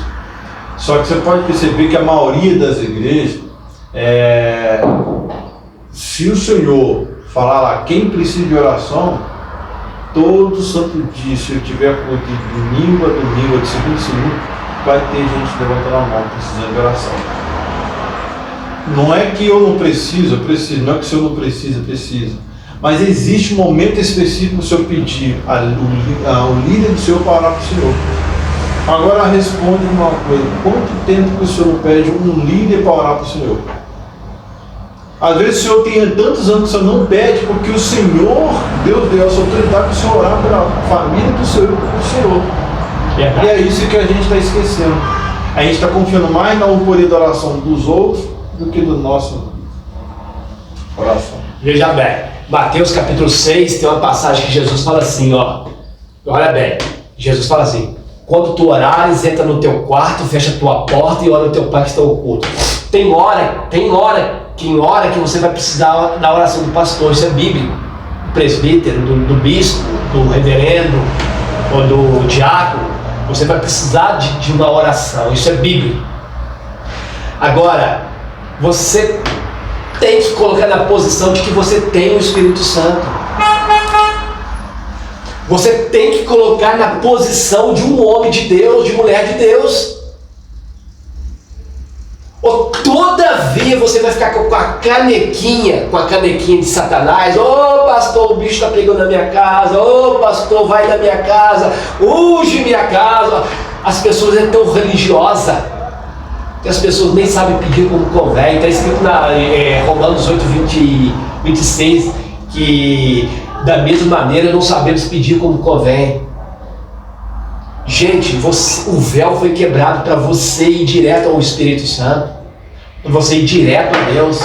Só que você pode perceber que a maioria das igrejas, se o Senhor falar lá, quem precisa de oração, todo santo dia, se eu tiver de domingo a domingo, de segundo a segundo, vai ter gente levantando a mão precisando de oração. Não é que eu não preciso, eu preciso. Não é que o senhor não precisa, precisa. Mas existe um momento específico para o senhor pedir ao líder do senhor para orar para o senhor. Agora responde uma coisa: quanto tempo que o senhor não pede um líder para orar para o senhor? Às vezes o senhor tem tantos anos que o senhor não pede, porque o Senhor, Deus deu a sua autoridade para o senhor orar pela família do senhor e para o senhor. E é isso que a gente está esquecendo. A gente está confiando mais na autoridade da oração dos outros do que do nosso coração. Veja bem, Mateus capítulo 6 tem uma passagem que Jesus fala assim, olha bem, Jesus fala assim: quando tu orares, entra no teu quarto, fecha a tua porta e ora o teu pai que está oculto. Tem hora que você vai precisar da oração do pastor, isso é bíblico, do presbítero, do bispo, do reverendo ou do diácono. Você vai precisar de uma oração, isso é bíblico. Agora, você tem que colocar na posição de que você tem o Espírito Santo. Você tem que colocar na posição de um homem de Deus, de mulher de Deus. Ou todavia você vai ficar com a canequinha de Satanás. Pastor, o bicho está pegando na minha casa. Pastor, vai na minha casa, unge minha casa. As pessoas são tão religiosas que as pessoas nem sabem pedir como convém. Está escrito na Romanos 8, 26, que da mesma maneira não sabemos pedir como convém. Gente, o véu foi quebrado para você ir direto ao Espírito Santo, para você ir direto a Deus.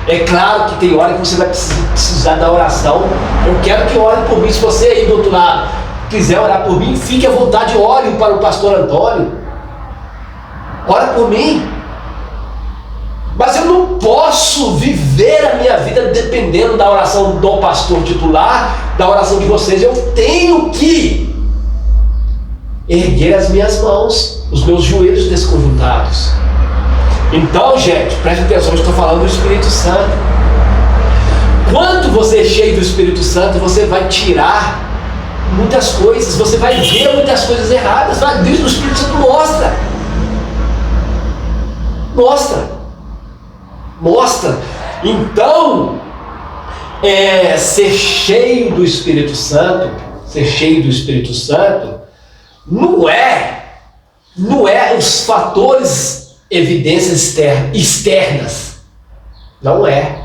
É claro que tem hora que você vai precisar da oração. Eu quero que ore por mim. Se você aí do outro lado quiser orar por mim, fique à vontade, ore para o pastor Antônio. Ora por mim. Mas eu não posso viver a minha vida dependendo da oração do pastor titular, da oração de vocês. Eu tenho que erguer as minhas mãos, os meus joelhos desconjuntados. Então, gente, preste atenção, eu estou falando do Espírito Santo. Quando você é cheio do Espírito Santo, você vai tirar muitas coisas, você vai ver muitas coisas erradas. Deus do Espírito Santo mostra. Então, ser cheio do Espírito Santo, não é os fatores, evidências externas. Não é.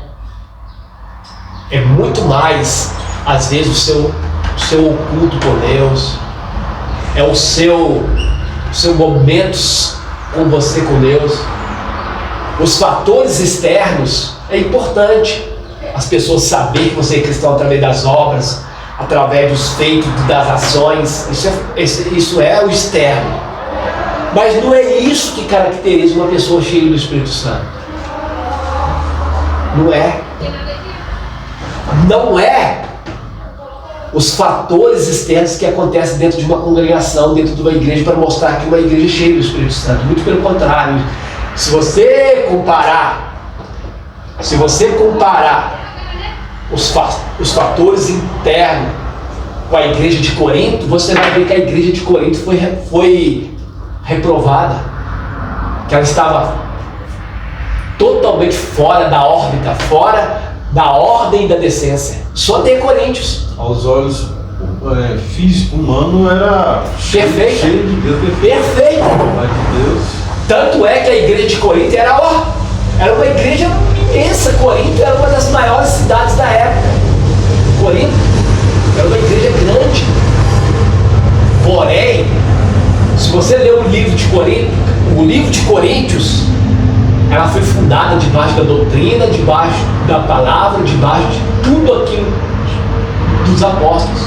É muito mais, às vezes, o seu oculto com Deus, é o seu momentos com você, com Deus. Os fatores externos é importante. As pessoas saberem que você é cristão através das obras, através dos feitos, das ações. Isso é o externo. Mas não é isso que caracteriza uma pessoa cheia do Espírito Santo. Não é os fatores externos que acontecem dentro de uma congregação, dentro de uma igreja, para mostrar que uma igreja é cheia do Espírito Santo. Muito pelo contrário. Se você comparar os fatores internos com a igreja de Corinto, você vai ver que a igreja de Corinto foi reprovada, que ela estava totalmente fora da órbita, fora da ordem da decência. Só de Coríntios. Aos olhos físico humano era perfeito. Cheio de Deus, perfeito. De Deus. Tanto é que a igreja de Corinto era uma igreja imensa. Corinto era uma das maiores cidades da época. Corinto era uma igreja grande. Porém, se você ler o livro de Coríntios, ela foi fundada debaixo da doutrina, debaixo da palavra, debaixo de tudo aquilo dos apóstolos.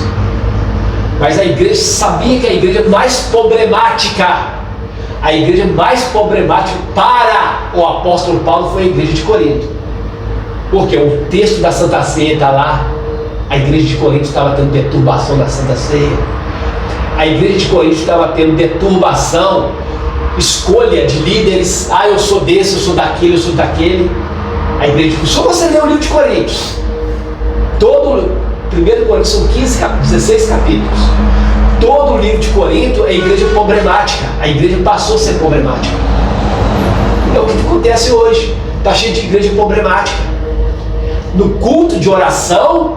Mas a igreja sabia que a igreja mais problemática para o apóstolo Paulo foi a igreja de Corinto. Porque o texto da Santa Ceia está lá. A igreja de Corinto estava tendo deturbação da Santa Ceia. A igreja de Corinto estava tendo deturbação, escolha de líderes. Eu sou desse, eu sou daquele, eu sou daquele. A igreja, só você ler o livro de Coríntios. Todo 1 Coríntios são 16 capítulos. Todo o livro de Corinto é igreja problemática. A igreja passou a ser problemática. É o que acontece hoje. Está cheio de igreja problemática. No culto de oração,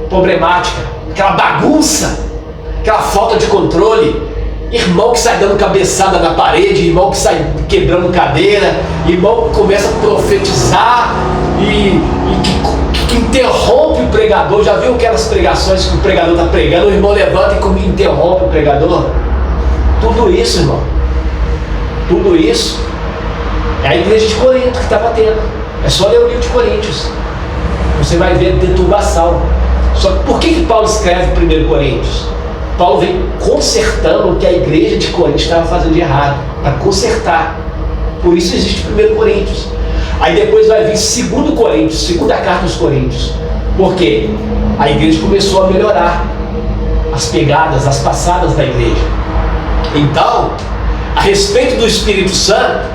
problemática. Aquela bagunça, aquela falta de controle. Irmão que sai dando cabeçada na parede, irmão que sai quebrando cadeira, irmão que começa a profetizar e que interrompe o pregador. Já viu aquelas pregações que o pregador está pregando, o irmão levanta e interrompe o pregador? Tudo isso, irmão, tudo isso é a igreja de Corinto que está batendo. É só ler o livro de Coríntios, você vai ver deturbação. Só que por que Paulo escreve 1 Coríntios? Paulo vem consertando o que a igreja de Corinto estava fazendo de errado, para consertar. Por isso existe 1 Coríntios. Aí depois vai vir 2 Coríntios, segunda carta aos Coríntios. Por quê? A igreja começou a melhorar as pegadas, as passadas da igreja. Então, a respeito do Espírito Santo,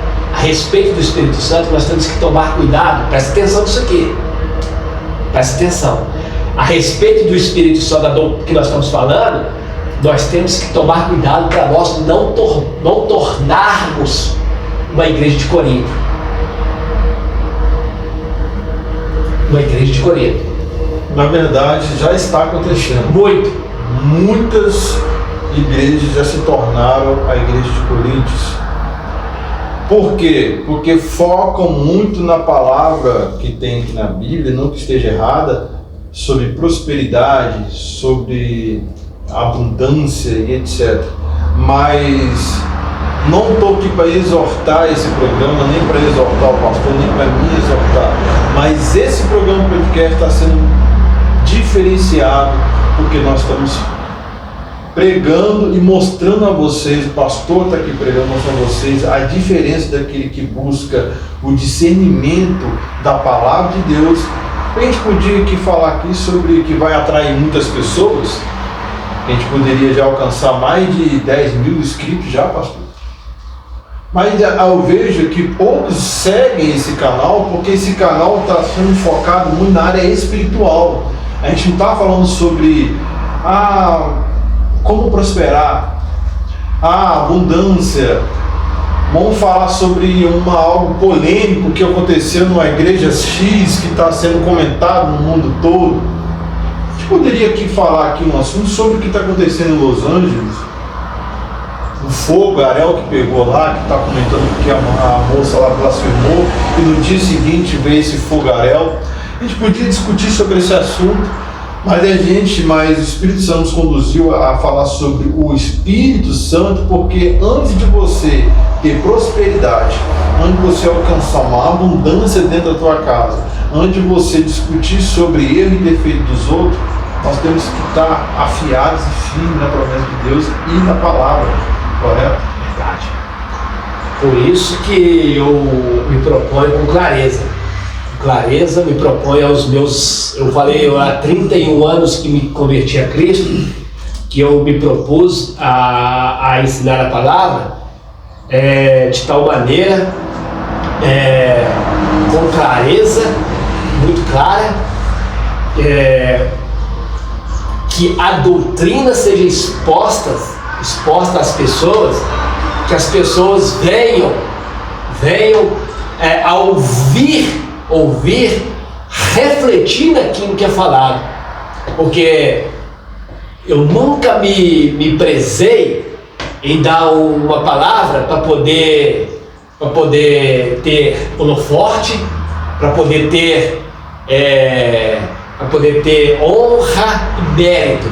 nós temos que tomar cuidado. Presta atenção nisso aqui. Presta atenção. A respeito do Espírito Santo que nós estamos falando, nós temos que tomar cuidado para nós não tornarmos uma igreja de Corinto. Uma igreja de Corinto. Na verdade, já está acontecendo. Muitas igrejas já se tornaram a igreja de Coríntios. Por quê? Porque focam muito na palavra que tem aqui na Bíblia, não que esteja errada, sobre prosperidade, sobre abundância e etc. Mas não estou aqui para exortar esse programa, nem para exortar o pastor, nem para me exortar. Mas esse programa podcast está sendo diferenciado porque nós estamos pregando e mostrando a vocês, o pastor está aqui pregando, mostrando a vocês a diferença daquele que busca o discernimento da palavra de Deus. A gente podia aqui falar aqui sobre que vai atrair muitas pessoas, a gente poderia já alcançar mais de 10 mil inscritos já, pastor. Mas eu vejo que poucos seguem esse canal, porque esse canal está sendo focado muito na área espiritual. A gente não está falando sobre como prosperar, abundância. Vamos falar sobre algo polêmico que aconteceu numa igreja X, que está sendo comentado no mundo todo. A gente poderia aqui falar aqui um assunto sobre o que está acontecendo em Los Angeles. O fogaréu que pegou lá, que está comentando que a moça lá blasfemou, e no dia seguinte veio esse fogaréu. A gente podia discutir sobre esse assunto, mas o Espírito Santo nos conduziu a falar sobre o Espírito Santo, porque antes de você ter prosperidade, antes de você alcançar uma abundância dentro da tua casa, antes de você discutir sobre erro e defeito dos outros, nós temos que estar afiados e firmes na promessa de Deus e na palavra. Correto? Verdade. Por isso que eu me proponho com clareza. Clareza, me proponho aos meus... Eu falei, há 31 anos que me converti a Cristo, que eu me propus a ensinar a palavra de tal maneira, com clareza, muito clara, que a doutrina seja exposta às pessoas, que as pessoas venham a ouvir, refletir naquilo que é falado, porque eu nunca me prezei em dar uma palavra para poder ter holofote, para poder ter honra e mérito.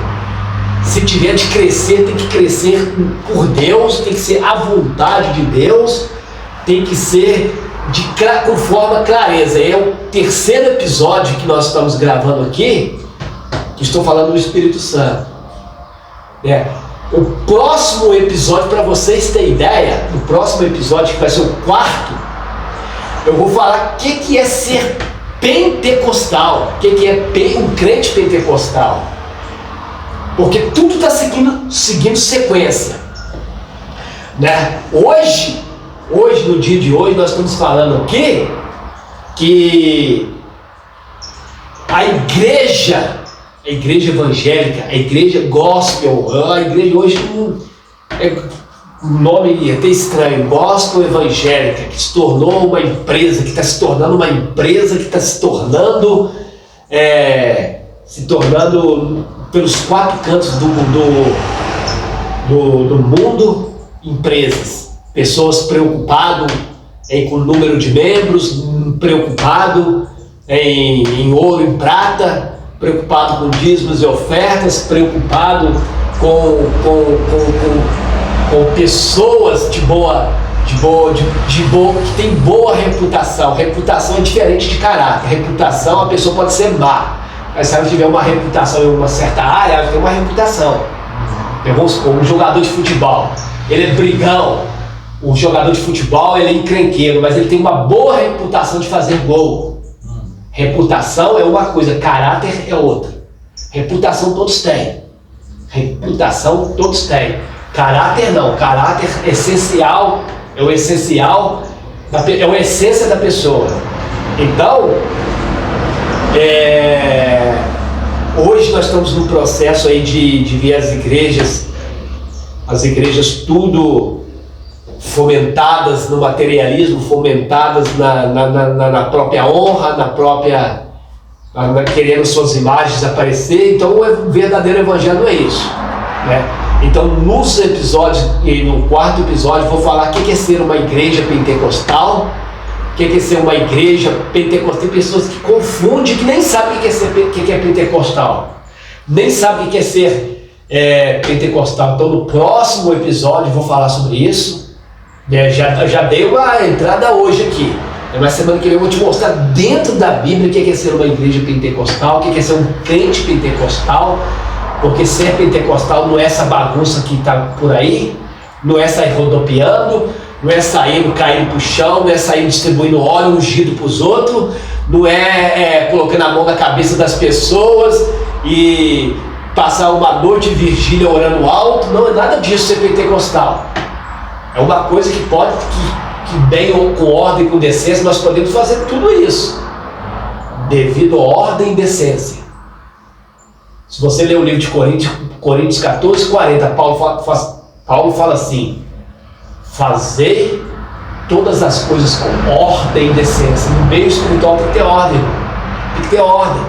Se tiver de crescer, tem que crescer por Deus, tem que ser à vontade de Deus, tem que ser com forma clareza. É o terceiro episódio que nós estamos gravando aqui, que estou falando do Espírito Santo. O próximo episódio, para vocês terem ideia, o próximo episódio, que vai ser o quarto, eu vou falar o que é ser pentecostal, o que é um crente pentecostal. Porque tudo está seguindo sequência. Hoje, no dia de hoje, nós estamos falando aqui que a igreja evangélica, a igreja gospel, a igreja hoje, o nome é até estranho, gospel evangélica, que se tornou uma empresa, que está se tornando uma empresa, que está se tornando pelos quatro cantos do mundo, empresas, pessoas preocupadas com o número de membros, preocupado em ouro e prata, preocupado com dízimos e ofertas, preocupado com pessoas que tem boa reputação. Reputação é diferente de caráter. Reputação, a pessoa pode ser má, mas se ela tiver uma reputação em uma certa área, ela tem uma reputação. Vamos supor, um jogador de futebol, ele é brigão. O jogador de futebol, ele é encrenqueiro, mas ele tem uma boa reputação de fazer gol. Reputação é uma coisa, caráter é outra. Reputação todos têm. Caráter não. Caráter essencial, é a essência da pessoa. Então, hoje nós estamos num processo aí de ver as igrejas tudo fomentadas no materialismo, fomentadas na própria honra, querendo suas imagens aparecer. Então o verdadeiro evangelho não é isso, Então nos episódios, e no quarto episódio, vou falar o que é ser uma igreja pentecostal, o que é ser uma igreja pentecostal. Tem pessoas que confundem, que nem sabem o que é pentecostal, nem sabem o que é ser pentecostal. Então no próximo episódio vou falar sobre isso. Já dei uma entrada hoje aqui, mas semana que vem eu vou te mostrar dentro da Bíblia o que é ser uma igreja pentecostal, o que é ser um crente pentecostal, Porque ser pentecostal não é essa bagunça que está por aí, não é sair rodopiando, não é sair caindo pro chão, não é sair distribuindo óleo ungido para os outros, não é colocando a mão na cabeça das pessoas e passar uma noite de vigília orando alto. Não é nada disso ser pentecostal. É uma coisa que pode, que bem ou com ordem, com decência, nós podemos fazer tudo isso, devido a ordem e decência. Se você ler o livro de Coríntios 14, 40, Paulo fala assim: fazei todas as coisas com ordem e decência. No meio espiritual tem que ter ordem. Tem que ter ordem.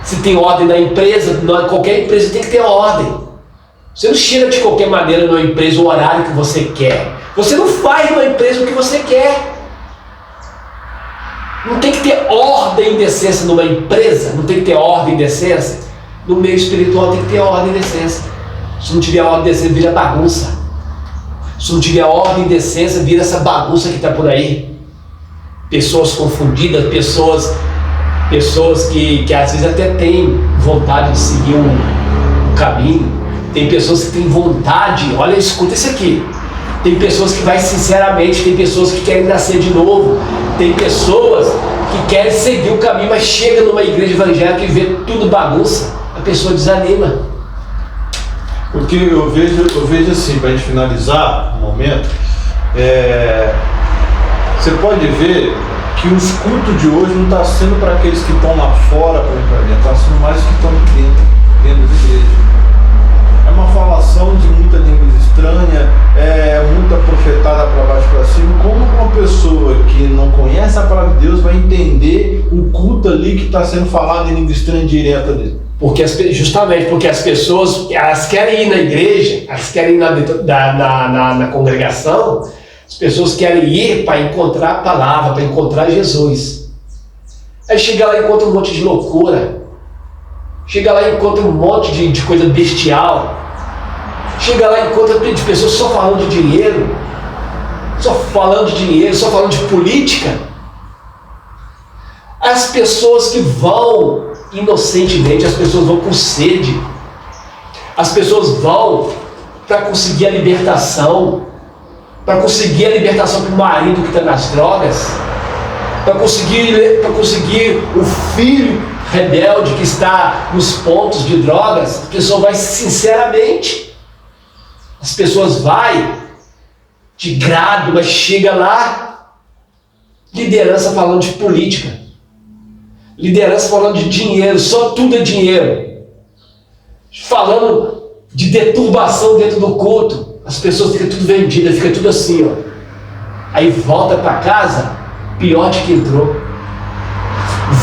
Se tem ordem na empresa, qualquer empresa tem que ter ordem. Você não chega de qualquer maneira numa empresa o horário que você quer. Você não faz numa empresa o que você quer. Não tem que ter ordem e decência numa empresa. Não tem que ter ordem e decência. No meio espiritual tem que ter ordem e decência. Se não tiver ordem e decência, vira bagunça. Se não tiver ordem e decência, vira essa bagunça que está por aí. Pessoas confundidas, pessoas que às vezes até têm vontade de seguir um caminho. Tem pessoas que têm vontade, olha, escuta isso aqui. Tem pessoas que vai sinceramente, tem pessoas que querem nascer de novo, tem pessoas que querem seguir o caminho, mas chega numa igreja evangélica e vê tudo bagunça, a pessoa desanima. Porque eu vejo assim, para a gente finalizar o momento, você pode ver que os cultos de hoje não estão sendo para aqueles que estão lá fora, está sendo mais os que estão dentro da igreja. É uma falação de muita língua estranha, muita profetada para baixo e para cima. Como uma pessoa que não conhece a palavra de Deus vai entender o culto ali que está sendo falado em língua estranha direta dele? Justamente porque as pessoas, elas querem ir na igreja, elas querem ir na congregação, as pessoas querem ir para encontrar a palavra, para encontrar Jesus. Aí chega lá e encontra um monte de loucura, chega lá e encontra um monte de coisa bestial, chega lá e encontra de pessoas só falando de dinheiro, só falando de política. As pessoas que vão inocentemente, as pessoas vão com sede, as pessoas vão para conseguir a libertação, para o marido que está nas drogas, para conseguir o filho rebelde que está nos pontos de drogas. A pessoa vai sinceramente, as pessoas vai de grado, mas chega lá, liderança falando de política, liderança falando de dinheiro, só tudo é dinheiro, falando de deturbação dentro do culto. As pessoas ficam tudo vendidas, fica tudo assim, ó. Aí volta para casa, pior de que entrou.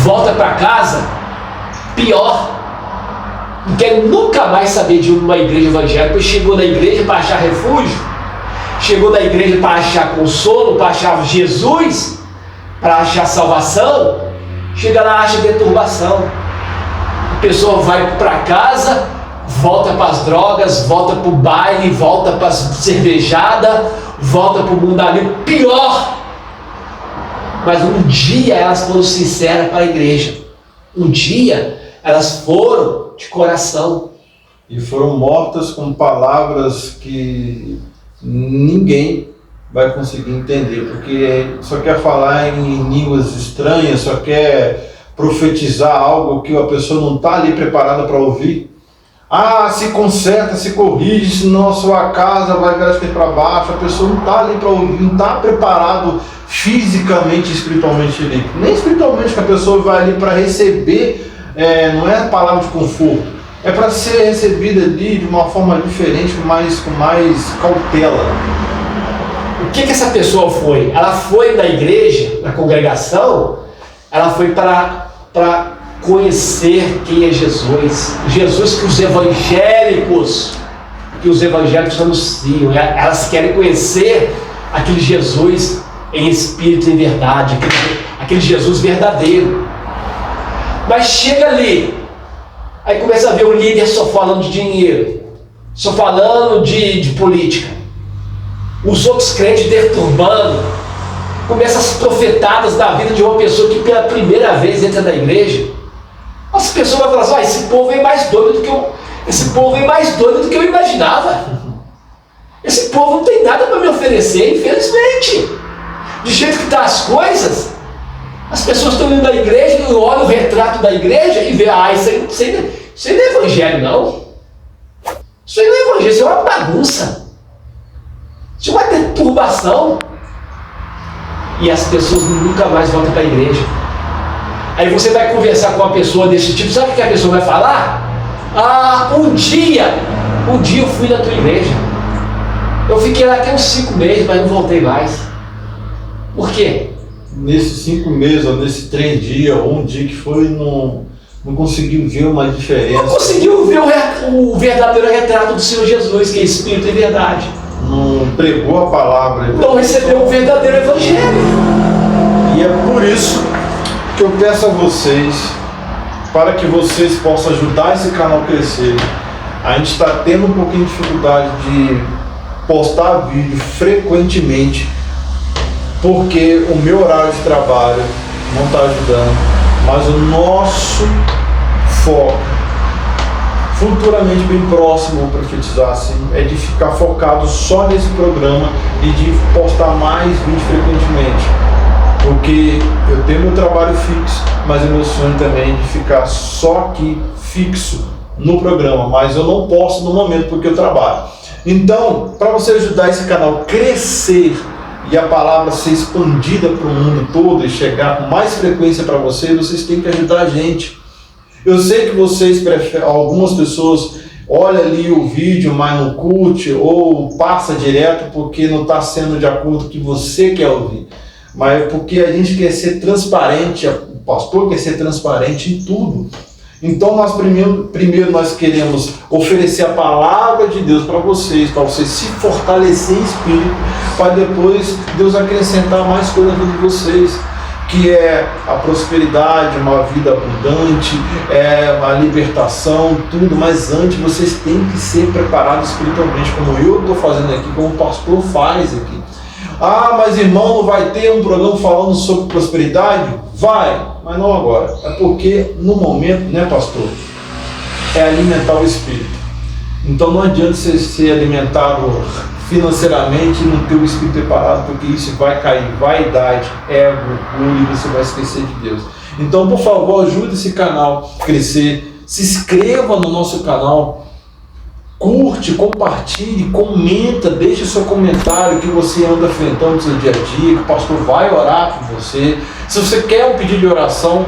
Volta para casa, pior. Não quer nunca mais saber de uma igreja evangélica. Chegou na igreja para achar refúgio, chegou na igreja para achar consolo, para achar Jesus, para achar salvação. Chega lá, acha deturbação. A pessoa vai para casa, volta para as drogas, volta para o baile, volta para a cervejada, volta para o mundalino, pior. Mas um dia elas foram sinceras para a igreja. Um dia elas foram de coração. E foram mortas com palavras que ninguém vai conseguir entender, porque só quer falar em línguas estranhas, só quer profetizar algo que a pessoa não está ali preparada para ouvir. Se conserta, se corrige, senão a sua casa vai virar para baixo. A pessoa não está ali para ouvir, não está preparado fisicamente e espiritualmente ali. Nem espiritualmente, que a pessoa vai ali para receber, não é a palavra de conforto, é para ser recebida ali de uma forma diferente, com mais cautela. O que essa pessoa foi? Ela foi na igreja, na congregação, ela foi para conhecer quem é Jesus. Jesus que os evangélicos anunciam. Elas querem conhecer aquele Jesus em espírito e em verdade, aquele Jesus verdadeiro. Mas chega ali, aí começa a ver o líder só falando de dinheiro, só falando de política. Os outros crentes deturbando. Começa as profetadas da vida de uma pessoa que pela primeira vez entra na igreja. As pessoas vão falar assim: esse povo é mais doido esse povo é mais doido do que eu imaginava. Esse povo não tem nada para me oferecer, infelizmente. De jeito que tá as coisas, as pessoas estão indo da igreja e olham o retrato da igreja e vê, isso aí não é evangelho, não. Isso aí não é evangelho, isso é uma bagunça. Isso é uma perturbação. E as pessoas nunca mais voltam para a igreja. Aí você vai conversar com uma pessoa desse tipo, sabe o que a pessoa vai falar? Um dia eu fui na tua igreja. Eu fiquei lá até uns 5 meses, mas não voltei mais. Por quê? Nesses 5 meses, ou nesses 3 dias, ou um dia que foi, não conseguiu ver uma diferença. Não conseguiu ver o verdadeiro retrato do Senhor Jesus, que é Espírito e verdade. Não pregou a palavra. Não recebeu o verdadeiro evangelho. E é por isso que eu peço a vocês, para que vocês possam ajudar esse canal a crescer. A gente está tendo um pouquinho de dificuldade de postar vídeo frequentemente, porque o meu horário de trabalho não está ajudando, mas o nosso foco, futuramente bem próximo, vou profetizar assim, é de ficar focado só nesse programa e de postar mais vídeo frequentemente, porque eu tenho meu trabalho fixo, mas é meu sonho também de ficar só aqui fixo no programa, mas eu não posso no momento porque eu trabalho. Então, para você ajudar esse canal a crescer e a palavra ser expandida para o mundo todo e chegar com mais frequência para vocês têm que ajudar a gente. Eu sei que vocês preferem, algumas pessoas olham ali o vídeo, mas não curte ou passa direto porque não está sendo de acordo com o que você quer ouvir. Mas é porque a gente quer ser transparente, o pastor quer ser transparente em tudo. Então nós primeiro nós queremos oferecer a palavra de Deus para vocês se fortalecer em espírito, para depois Deus acrescentar mais coisas na vida de vocês, que é a prosperidade, uma vida abundante, a libertação, tudo. Mas antes vocês têm que ser preparados espiritualmente, como eu estou fazendo aqui, como o pastor faz aqui. Mas irmão, não vai ter um programa falando sobre prosperidade? Vai, mas não agora. É porque no momento, né, pastor, é alimentar o espírito. Então não adianta você ser alimentado financeiramente e não ter o espírito preparado, porque isso vai cair, vaidade, ego, orgulho, e você vai esquecer de Deus. Então, por favor, ajude esse canal a crescer, se inscreva no nosso canal, curte, compartilhe, comenta, deixe seu comentário que você anda enfrentando no seu dia a dia, que o pastor vai orar por você. Se você quer um pedido de oração,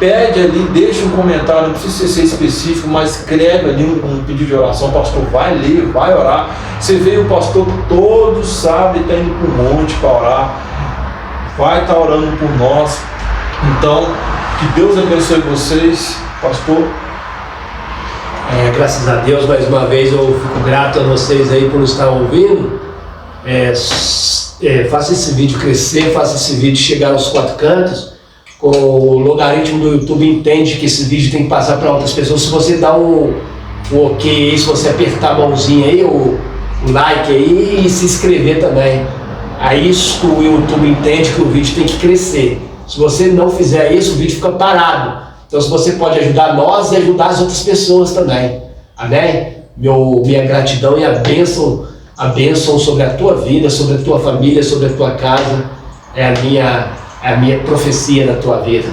pede ali, deixa um comentário, não precisa ser específico, mas escreve ali um pedido de oração, o pastor vai ler, vai orar. Você vê o pastor todo sábado está indo para um monte para orar, vai estar orando por nós. Então, que Deus abençoe vocês, pastor. Graças a Deus, mais uma vez eu fico grato a vocês aí por estar ouvindo. Faça esse vídeo crescer, faça esse vídeo chegar aos 4 cantos. O logaritmo do YouTube entende que esse vídeo tem que passar para outras pessoas. Se você dá um ok aí, se você apertar a mãozinha aí, o like aí e se inscrever também. Aí isso o YouTube entende que o vídeo tem que crescer. Se você não fizer isso, o vídeo fica parado. Então, se você pode ajudar nós e ajudar as outras pessoas também. Amém? Minha gratidão e a bênção sobre a tua vida, sobre a tua família, sobre a tua casa, é a minha profecia na tua vida.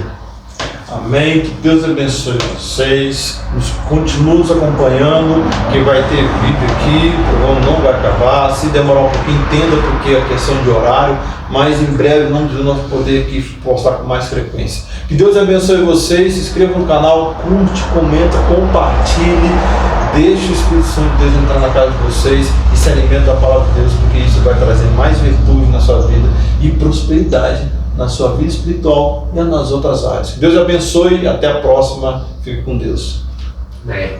Amém. Que Deus abençoe vocês. Continue nos acompanhando, que vai ter vídeo aqui, o programa não vai acabar. Se demorar um pouquinho, entenda porque é questão de horário, mas em breve, em nome de Deus, nós vamos poder aqui postar com mais frequência. Que Deus abençoe vocês, se inscreva no canal, curte, comenta, compartilhe, deixe o Espírito Santo de Deus entrar na casa de vocês e se alimente da palavra de Deus, porque isso vai trazer mais virtude na sua vida e prosperidade na sua vida espiritual e nas outras áreas. Que Deus abençoe e até a próxima. Fique com Deus. Amém.